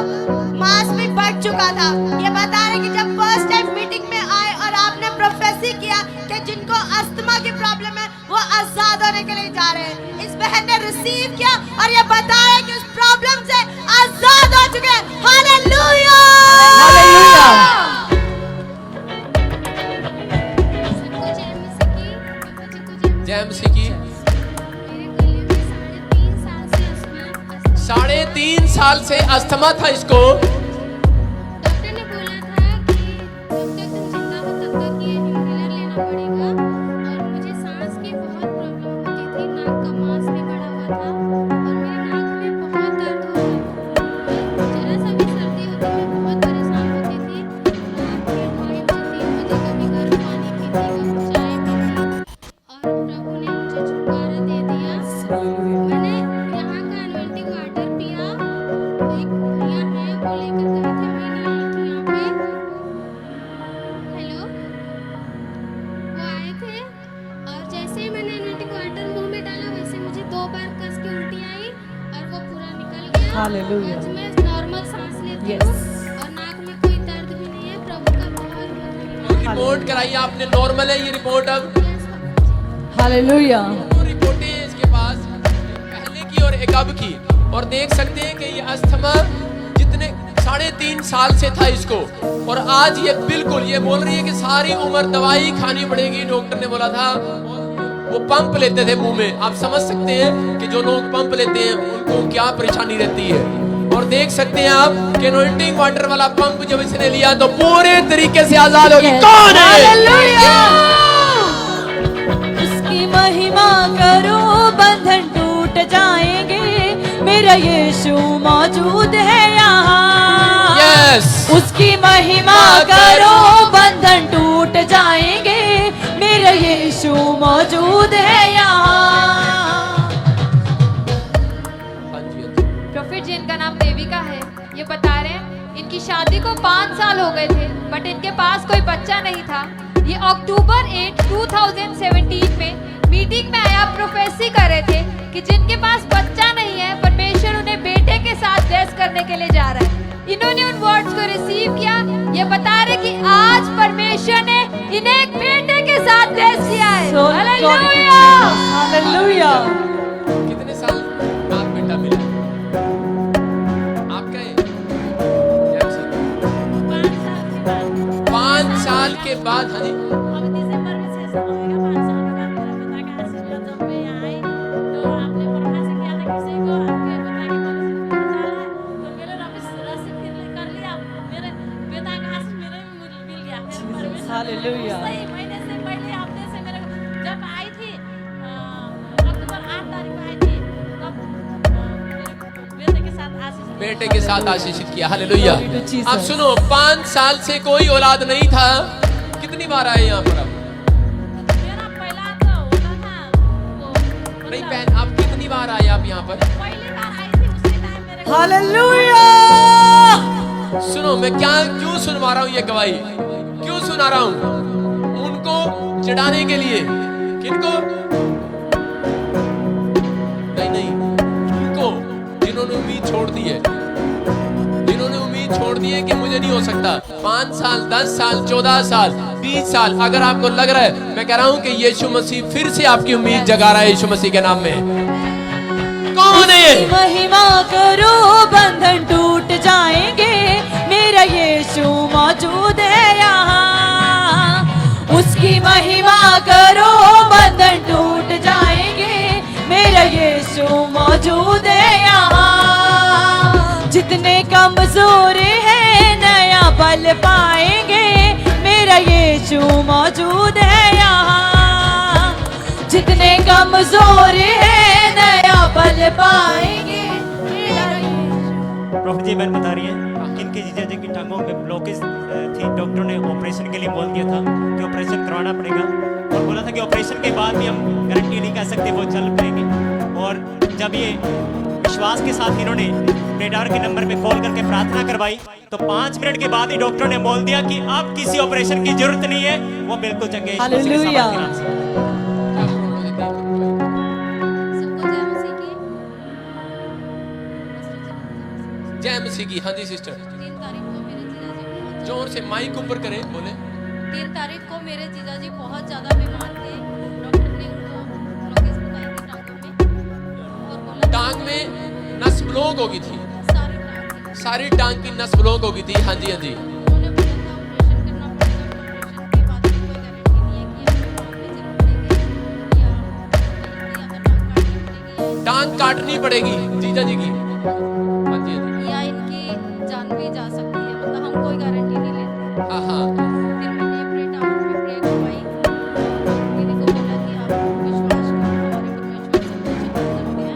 मांस भी बढ़ चुका था। ये बता रहे कि जब फर्स्ट टाइम मीटिंग में आए और आपने प्रोफेसी किया कि जिनको अस्थमा की प्रॉब्लम है वो आजाद होने के लिए जा रहे हैं। इस बहन ने रिसीव किया और ये बता रहे कि उस प्रॉब्लम से आजाद हो चुके हैं। हालेलुया। हालेलुया। जय मसीह की। 3.5 साल से अस्थमा था इसको। डॉक्टर ने बोला था कि जब तक तुम जिंदा हो तब तक ये इनहेलर लेना पड़ेगा। और मुझे सांस की बहुत प्रॉब्लम होती थी, नाक का मांस भी बढ़ा हुआ था और मेरे नाक में बहुत दर्द होता था। जरा सा भी सर्दी होती मैं बहुत परेशान होती थी। रात के 2:30 से 3 बजे कभी गर्म पानी पीती, कभी चाय पीती और प्रभु ने मुझे छुटकारा दे दिया। मैंने यहाँ का अनवेंटिंग वाटर पिया। एक भैया है वो लेकर गए थे, मैं नहीं आई थी यहाँ पे। हेलो, वो आए थे और जैसे ही मैंने अनवेंटिंग वाटर मुंह में डाला वैसे मुझे 2 बार कस के उल्टी आई और वो पूरा निकल गया। हालेलुया। आज मैं नॉर्मल सांस लेती हूँ और नाक में कोई दर्द भी नहीं है। प्रभु का बहुत बहुत रिपोर्ट कराई आपने, नॉर्मल है ये रिपोर्ट। अब हालेलुया। दो रिपोर्टें हैं इसके पास, पहले की और एक अब की। और देख सकते हैं कि ये अस्थमा जितने 3.5 साल से था इसको, और आज ये बिल्कुल ये बोल रही है कि सारी उम्र दवाई खानी पड़ेगी। डॉक्टर ने बोला था, वो पंप लेते थे मुंह में। आप समझ सकते हैं कि जो लोग पंप लेते हैं उनको क्या परेशानी रहती है। और देख सकते हैं आप कि एनॉइंटिंग वाटर वाला पंप जब इसने लिया तो पूरे तरीके से आजाद होगी। कौन है? हालेलुया। उसकी महिमा करो, बंधन टूट जाएंगे, मेरा यीशु मौजूद है यहाँ। यस। उसकी महिमा करो, बंधन टूट जाएंगे, मेरा यीशु मौजूद है यहाँ। प्रोफेट जी, इनका नाम देविका है। ये बता रहे हैं इनकी शादी को 5 साल हो गए थे बट इनके पास कोई बच्चा नहीं था। ये अक्टूबर 8, 2017 में मीटिंग में आया, प्रोफेसी कर रहे थे कि जिनके पास बच्चा नहीं है परमेश्वर उन्हें बेटे के साथ ब्लेस करने के लिए जा रहा है। इन्होंने उन वर्ड्स को रिसीव किया। ये बता रहे कि आज परमेश्वर ने इन्हें एक बेटे के साथ ब्लेस किया है। हालेलुया। हालेलुया। कितने साल बाद बेटा मिला आपका? 5 साल के बाद। हाँ जी। अब दिसंबर में 6 साल हो गया, 5 साल के बाद मेरे पिता का आशीर्वाद जब मैं यहाँ आई तो आपने प्रोफेसी किया था किसी को आपके पिता की परिस्थिति में तो मेरे रस्सी फिर कर लिया। मेरे पिता का आशीर्वाद मेरे में मिल गया। हालेलुया। सही महीने से पहले हफ्ते से मेरे जब आई थी अक्टूबर 8 तारीख को आई थी तब मेरे बेटे के साथ आशीष बेटे के साथ आशीषित किया। हालेलुया। अब सुनो, 5 साल से कोई औलाद नहीं था। कितनी बार आए यहाँ पर? मेरा पहला तो होता था वो नहीं बहन, आप कितनी बार आए आप यहाँ पर? पहली बार आई थी उसी टाइम मेरे हालेलुया। सुनो, मैं क्यों सुनवा रहा हूँ ये गवाही? क्यों सुना रहा हूँ? उनको चिढ़ाने के लिए। किनको? नहीं, उनको जिन्होंने उम्मीद छोड़ दी है, जिन्होंने उम्मीद छोड़ दी है कि मुझे नहीं हो सकता। 5 साल, 10 साल, 14 साल, 20 साल, अगर आपको लग रहा है, मैं कह रहा हूँ कि यीशु मसीह फिर से आपकी उम्मीद जगा रहा है। यीशु मसीह के नाम में कौन है? महिमा करो, बंधन टूट जाएंगे, मेरा यीशु मौजूद है यहाँ। उसकी महिमा करो, बंधन टूट जाएंगे, मेरा यीशु मौजूद है यहाँ। जितने कमजोर हैं नया बल पाएंगे, मेरा यीशु मौजूद है यहाँ। जितने कमजोर हैं नया बल पाएंगे, मेरा यीशु। प्रोफेट जी बहन बता रही है कि इनके जीजा जी की टांगों में ब्लॉकेज थी। डॉक्टर ने ऑपरेशन के लिए बोल दिया था कि ऑपरेशन करवाना पड़ेगा, और बोला था कि ऑपरेशन के बाद भी हम गारंटी नहीं कर सकते वो चल पाएंगे। और जब ये विश्वास के साथ इन्होंने रेडार के नंबर पे कॉल करके प्रार्थना करवाई तो 5 मिनट के बाद ही डॉक्टर ने बोल दिया कि अब किसी ऑपरेशन की जरूरत नहीं है, वो बिल्कुल चंगे। हालेलुया। जय मसीह की। हाँ जी सिस्टर, 3 तारीख को मेरे जीजाजी बहुत जोर से माइक ऊपर करें, बोले। 3 तारीख को मेरे जीजाजी बहुत ज्यादा बीमार थे। डॉक्टर ने उनको ब्लॉकेज बताई थी टांगों में और बोला टांग में नस ब्लॉक हो गई थी, सारी टांग की नस ब्लॉक हो गई थी। हाँ जी, हाँ जी। उन्होंने बोला था ऑपरेशन करना पड़ेगा। ऑपरेशन के बाद भी कोई गारंटी नहीं है कि आप वापस पड़ेंगे या टांग काटनी पड़ेगी जीजा जी की। हाँ जी, हाँ जी। या इनकी जान भी जा सकती है, मतलब हम कोई गारंटी नहीं लेते। हाँ हाँ फिर मैंने प्रे टावर पे प्रे करवाई, दीदी को बोला कि आप विश्वास करो, हमारे परमेश्वर सब कुछ ठीक करते हैं।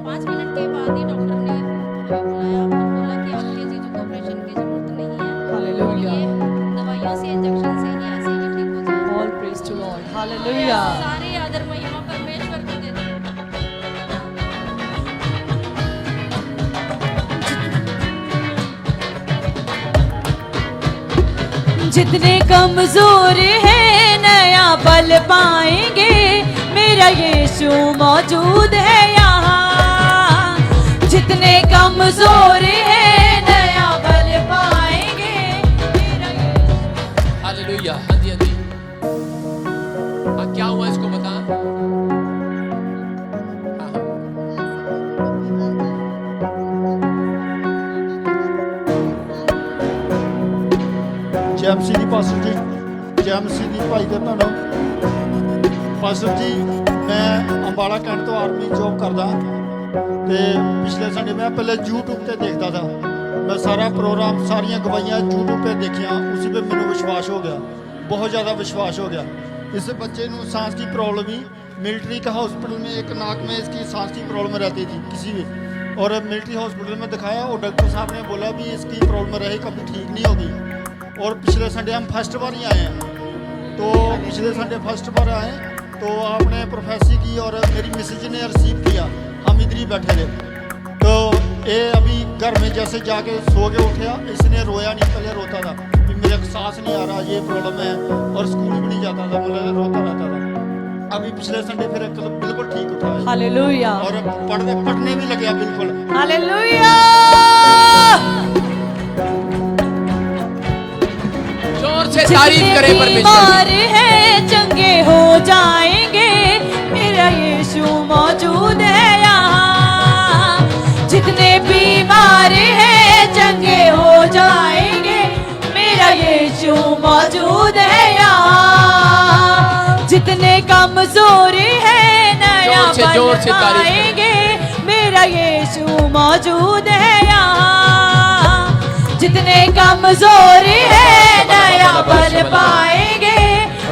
5 मिनट के बाद ही डॉक्टर ने हमें बुलाया और बोला कि आपके जीजू को ऑपरेशन की जरूरत नहीं है, Hallelujah. ये दवाइयों से, इंजेक्शन से ही ऐसे ही ठीक हो जाएगा। All praise to Lord. Hallelujah. सारी आदर महिमा परमेश्वर को देते हैं। जितने कमजोर हैं नया बल पाएंगे, मेरा यीशु मौजूद है यहाँ। जितने कमजोर हैं नया बल पाएंगे, मेरा यीशु। हालेलुया। हाँ जी, हाँ जी। हाँ, क्या हुआ इसको बता। हाँ, हाँ। ਜੈਮਸੀ ਦੀ ਪਾਸਟਰ ਜੀ, ਜੈਮਸੀ ਦੀ ਭਾਈ ਦੇ ਭੈਣੋ। ਪਾਸਟਰ ਜੀ, ਮੈਂ ਅੰਬਾਲਾ ਕੈਂਟ ਤੋਂ ਆਰਮੀ ਜੋਬ ਕਰਦਾ ਤੇ ਪਿਛਲੇ ਸੰਡੇ ਮੈਂ ਪਹਿਲੇ YouTube ਤੇ ਦੇਖਦਾ था। मैं सारा प्रोग्राम, सारियां गवाहियां YouTube पे देखियां, उसी पे मैंने विश्वास हो गया, बहुत ज़्यादा विश्वास हो गया। इस बच्चे को सांस की प्रॉब्लम ही, मिलिट्री का हॉस्पिटल में एक नाक में इसकी सांस की प्रॉब्लम रहती थी किसी भी, और मिलिट्री हॉस्पिटल में दिखाया और डॉक्टर साहब ने बोला भी इसकी प्रॉब्लम रहे कभी ठीक नहीं होगी। और पिछले संडे हम फर्स्ट बार ही आए हैं, तो पिछले संडे फर्स्ट बार आए तो आपने प्रोफेसी की और मेरी मिसेज ने रिसीव किया, हम इधर ही बैठे थे। तो ये अभी घर में जैसे जाके सो के उठा, इसने रोया नहीं, पहले रोता था कि मेरे सांस नहीं आ रहा, ये प्रॉब्लम है, और स्कूल भी नहीं जाता था, मतलब रोता रहता था। अभी पिछले संडे फिर बिल्कुल ठीक उठा है। हालेलुया। और पढ़ने भी लगे बिल्कुल। हालेलुया। जोर से तारीफ करें जितने परमेश्वर बीमार हैं चंगे हो जाएंगे, मेरा यीशु मौजूद है यहाँ। जितने बीमार हैं चंगे हो जाएंगे, मेरा यीशु मौजूद है यहाँ। जितने कमजोर हैं नया जोर से बल तारीफ करें। पाएंगे, मेरा यीशु मौजूद है यहाँ। जितने कमजोर हैं नया बल पाएंगे,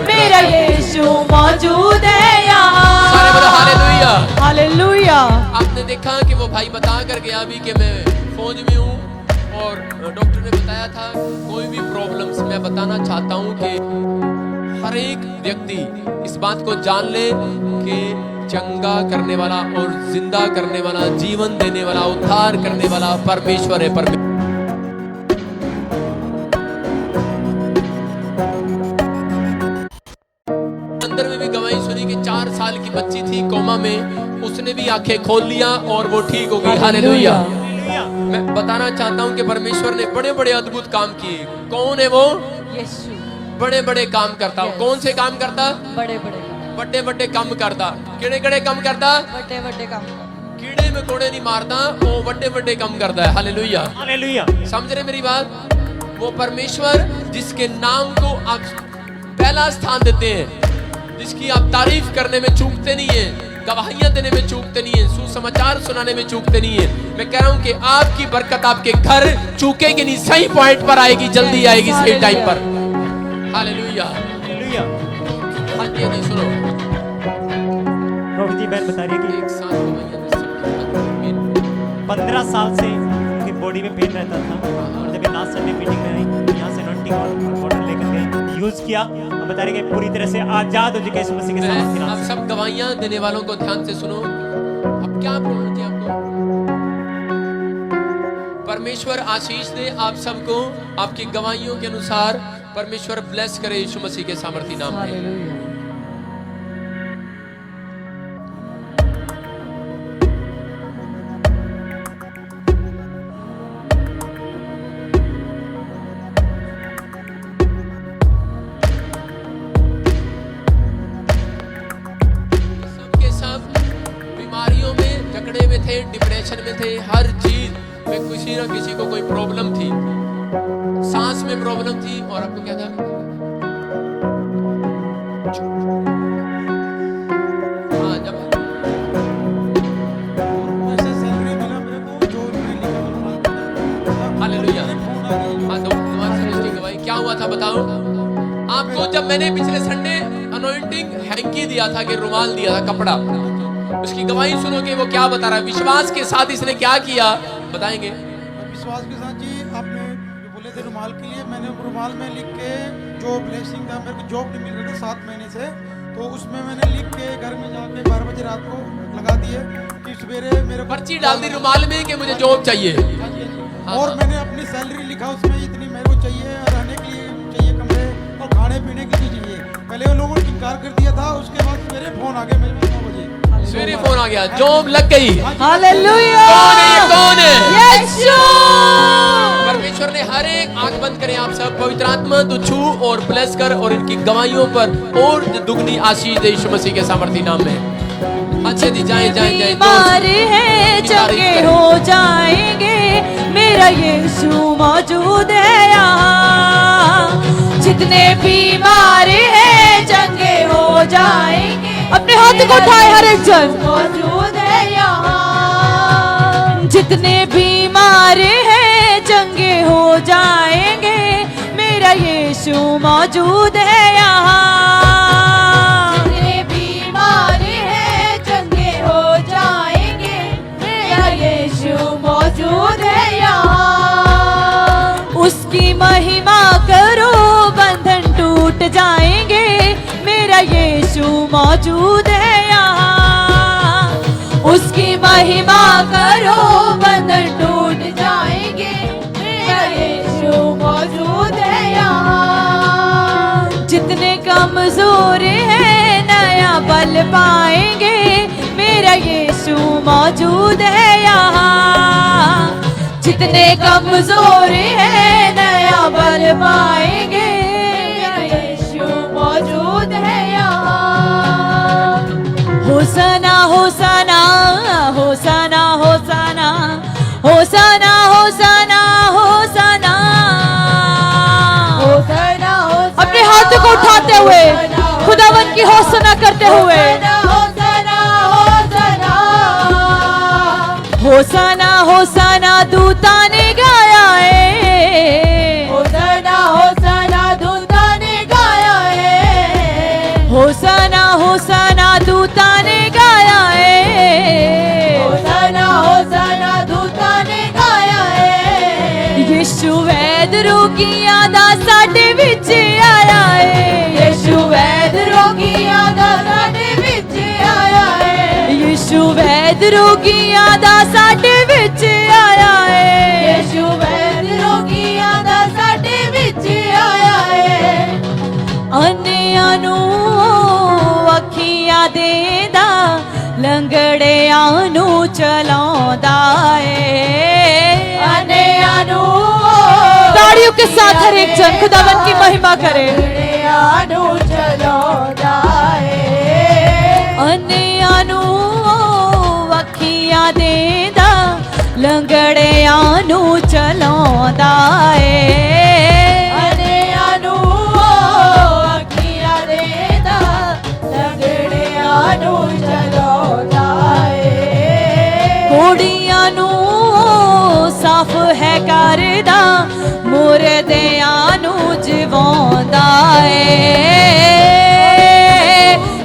मेरा यीशु मौजूद है सारे बोलो यहाँ। हालेलुया। हालेलुया। आपने देखा कि वो भाई बता कर गया अभी कि मैं फौज में हूँ, और डॉक्टर ने बताया था कोई भी प्रॉब्लम्स। मैं बताना चाहता हूँ कि हर एक व्यक्ति इस बात को जान ले कि चंगा करने वाला और जिंदा करने वाला, जीवन देने वाला, उद्धार करने वाला परमेश्वर है। परमेश्वर अंदर में भी गवाही सुनी कि 4 साल की बच्ची थी कोमा में, उसने भी आंखें खोल लिया और वो ठीक हो गई। हालेलुया। मैं बताना चाहता हूँ कि परमेश्वर ने बड़े बड़े अद्भुत काम किए। कौन है वो? यीशु बड़े बड़े काम करता। कौन से काम करता? बड़े बड़े बड़े बड़े काम करता। केड़े केड़े काम करता? बड़े बड़े काम। कीड़े में कोड़े नहीं मारता, वो बड़े बड़े काम करता है। हालेलुया। हालेलुया। समझ रहे मेरी बात? वो परमेश्वर जिसके नाम को आप पहला स्थान देते हैं, जिसकी आप तारीफ करने में चूकते नहीं है, गवाहियां देने में चूकते नहीं है, सुसमाचार सुनाने में चूकते नहीं है। मैं कह रहा हूं कि आपकी बरकत आपके घर चूकेगी नहीं, सही पॉइंट पर आएगी, जल्दी आएगी, सही टाइम पर। हालेलुया। हालेलुया। हाँ जी, हाँ जी, सुनो। प्रभु जी बहन बता रही है कि एक साथ गवाहियां दे सकते हैं। 15 साल से उनकी बॉडी में पेन रहता था, और जब ये लास्ट संडे मीटिंग में आई, यहाँ से अनॉइंटिंग और वाटर लेकर गए, यूज किया, और बता रहे कि पूरी तरह से आजाद हो चुके यीशु मसीह के सामर्थ्य के नाम आप से। सब गवाहियां देने वालों को ध्यान से सुनो। अब क्या प्रॉब्लम थी आपको? परमेश्वर आशीष दे आप सबको, आपकी गवाहियों के अनुसार परमेश्वर ब्लेस करे यीशु मसीह के सामर्थ्य नाम में। सबके सब बीमारियों में, झगड़े में थे, डिप्रेशन में थे, हर चीज में किसी ना किसी को कोई प्रॉब्लम थी। सांस में प्रॉब्लम थी, और आपको क्या था? तो जब मैंने पिछले संडे अनॉइंटिंग हैंकी दिया था कि रुमाल दिया था कपड़ा, उसकी गवाही सुनोगे वो क्या बता रहा है। विश्वास के साथ इसने क्या किया बताएंगे। विश्वास के साथ जी आपने जो बोले थे रुमाल के लिए, मैंने रुमाल में लिख के जो ब्लेसिंग था, मेरे को जॉब नहीं मिल रहा था 7 महीने से, तो उसमें मैंने लिख के घर में जाके 12 बजे रात को लगा दिए कि सवेरे मेरे पर्ची डाल दी रुमाल में कि मुझे जॉब चाहिए। और मैंने अपनी सैलरी लिखा उसमें, इतनी मेरे को चाहिए, रहने के लिए चाहिए कमरे और खाने पीने के लिए चाहिए। पहले उन लोगों ने इनकार कर दिया था, उसके बाद सवेरे फोन आ गया मेरे पास 9 बजे, सवेरे फोन आ गया, जॉब लग गई। हालेलुया। कौन है ये, कौन है? यीशु। परमेश्वर ने हर एक आंख बंद करें आप सब, पवित्र आत्मा तो छू और ब्लेस कर और इनकी गवाहियों पर और दुगनी आशीष दे यीशु मसीह के सामर्थी नाम में। अच्छे दी जाए जाए जाए। बीमार है चंगे हो जाएंगे, मेरा यीशु मौजूद है यहाँ। जितने बीमार हैं चंगे हो जाएंगे, अपने हाथ को उठाए हर एक जन, मौजूद है यहाँ। जितने बीमार हैं चंगे हो जाएंगे, मेरा यीशु मौजूद है यहाँ। जितने बीमार हैं चंगे हो जाएंगे, मेरा यीशु मौजूद है यहाँ। उसकी महिमा करो बंधन टूट जाएंगे, मेरा यीशु मौजूद है यहाँ। उसकी महिमा करो बंधन टूट जाएंगे, मेरा यीशु मौजूद है यहाँ। जितने कमजोर हैं नया बल पाएंगे, मेरा यीशु मौजूद है यहाँ। जितने कमजोर हैं नया बल पाएंगे, मेरा यीशु मौजूद है यहाँ। होसना होसना होसना होसना होसना होसना होसना होसना। अपने हाथों को उठाते हुए खुदावन की होसना करते हुए, होसना होसना दूता ने गाया है, होसना होसना दूता ने गाया है। होसना होसना दूता ने गाया है, होसना होसना दूता ने गाया है। यीशु वैद रोगियां दा साडे विच आया है, यीशु वैद रोगियां दा साडे विच आया है। यीशु वैद रोगियां दा साडे विच आया है, यीशु वैद रोगियां दा साडे विच आया है। अन्नियां नू अखियां देंदा, लंगड़ियां नू चलाਉਂਦਾ है। अन्नियां नू ताड़ियों के साथ हर एक जन खुदावन की महिमा करे। लंगड़ियां नू चलाਉਂਦਾ है, अन्नियां नू अखियां देंदा, लंगड़ियां नू चलाਉਂਦਾ है। अन्नियां नू अखियां देंदा, लंगड़ियां नू चलाਉਂਦਾ है। घोड़ियां नू साफ है करदा, मुर्दियां नू जिवाਉਂਦਾ है।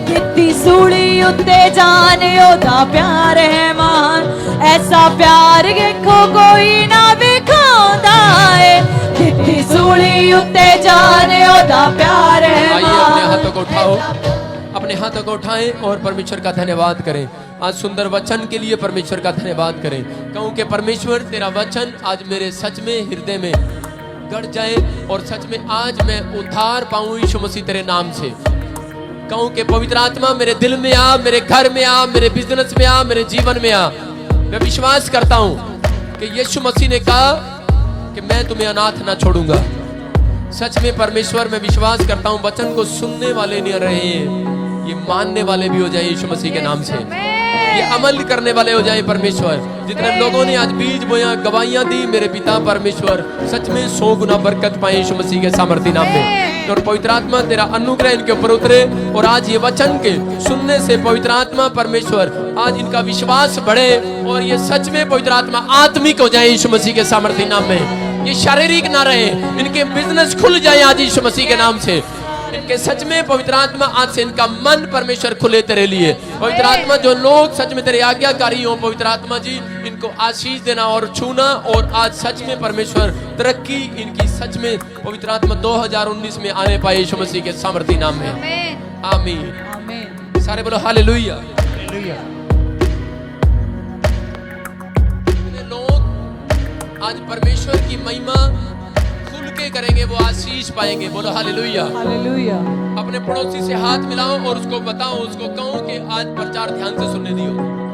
कित्ती सूली उत्ते जान ओदा प्यार है मान, ऐसा प्यार देखो कोई ना विखाਉਂਦਾ है। कित्ती सूली उत्ते जान ओदा प्यार है मान। आइए अपने हाथों को उठाओ, अपने हाथों को उठाएं और परमेश्वर का धन्यवाद करें। आज सुंदर वचन के लिए परमेश्वर का धन्यवाद करें। कहूँ कि परमेश्वर तेरा वचन आज मेरे सच में हृदय में गड़ जाए और सच में आज मैं उद्धार पाऊं यीशु मसीह तेरे नाम से। कहूँ कि पवित्र आत्मा मेरे दिल में आ, मेरे घर में आ, मेरे बिजनेस में आ, मेरे जीवन में आ। मैं विश्वास करता हूँ कि यीशु मसीह ने कहा कि मैं तुम्हें अनाथ ना छोड़ूंगा। सच में परमेश्वर मैं विश्वास करता हूँ वचन को सुनने वाले नहीं रहे, ये मानने वाले भी हो जाए यीशु मसीह के नाम से, ये अमल करने वाले हो जाए परमेश्वर। जितने लोगों ने आज बीज बोया, गवाहियां दी, मेरे पिता परमेश्वर सच में 100 गुना बरकत पाए यीशु मसीह के सामर्थी नाम में। और पवित्र आत्मा तेरा अनुग्रह इनके ऊपर उतरे और आज ये वचन के सुनने से पवित्र आत्मा परमेश्वर आज इनका विश्वास बढ़े और ये सच में पवित्र आत्मा आत्मिक हो जाए यीशु मसीह के सामर्थी नाम में। ये शारीरिक ना रहे, इनके बिजनेस खुल जाए आज यीशु मसीह के नाम से। इनके सच में पवित्र आत्मा आज से इनका मन परमेश्वर खुले तेरे लिए। पवित्र आत्मा जो लोग सच में तेरे आज्ञाकारी हो, पवित्र आत्मा जी इनको आशीष देना और छूना, और आज सच में परमेश्वर तरक्की इनकी सच में पवित्र आत्मा 2019 में आने पाए यीशु मसीह के सामर्थी नाम में। आमीन आमीन। सारे बोलो हालेलुया। लोग आज परमेश्वर की महिमा खुल के करेंगे, वो आशीष पाएंगे। बोलो हालेलुया हालेलुया। अपने पड़ोसी से हाथ मिलाओ और उसको बताओ, उसको कहो कि आज प्रचार ध्यान से सुनने दियो।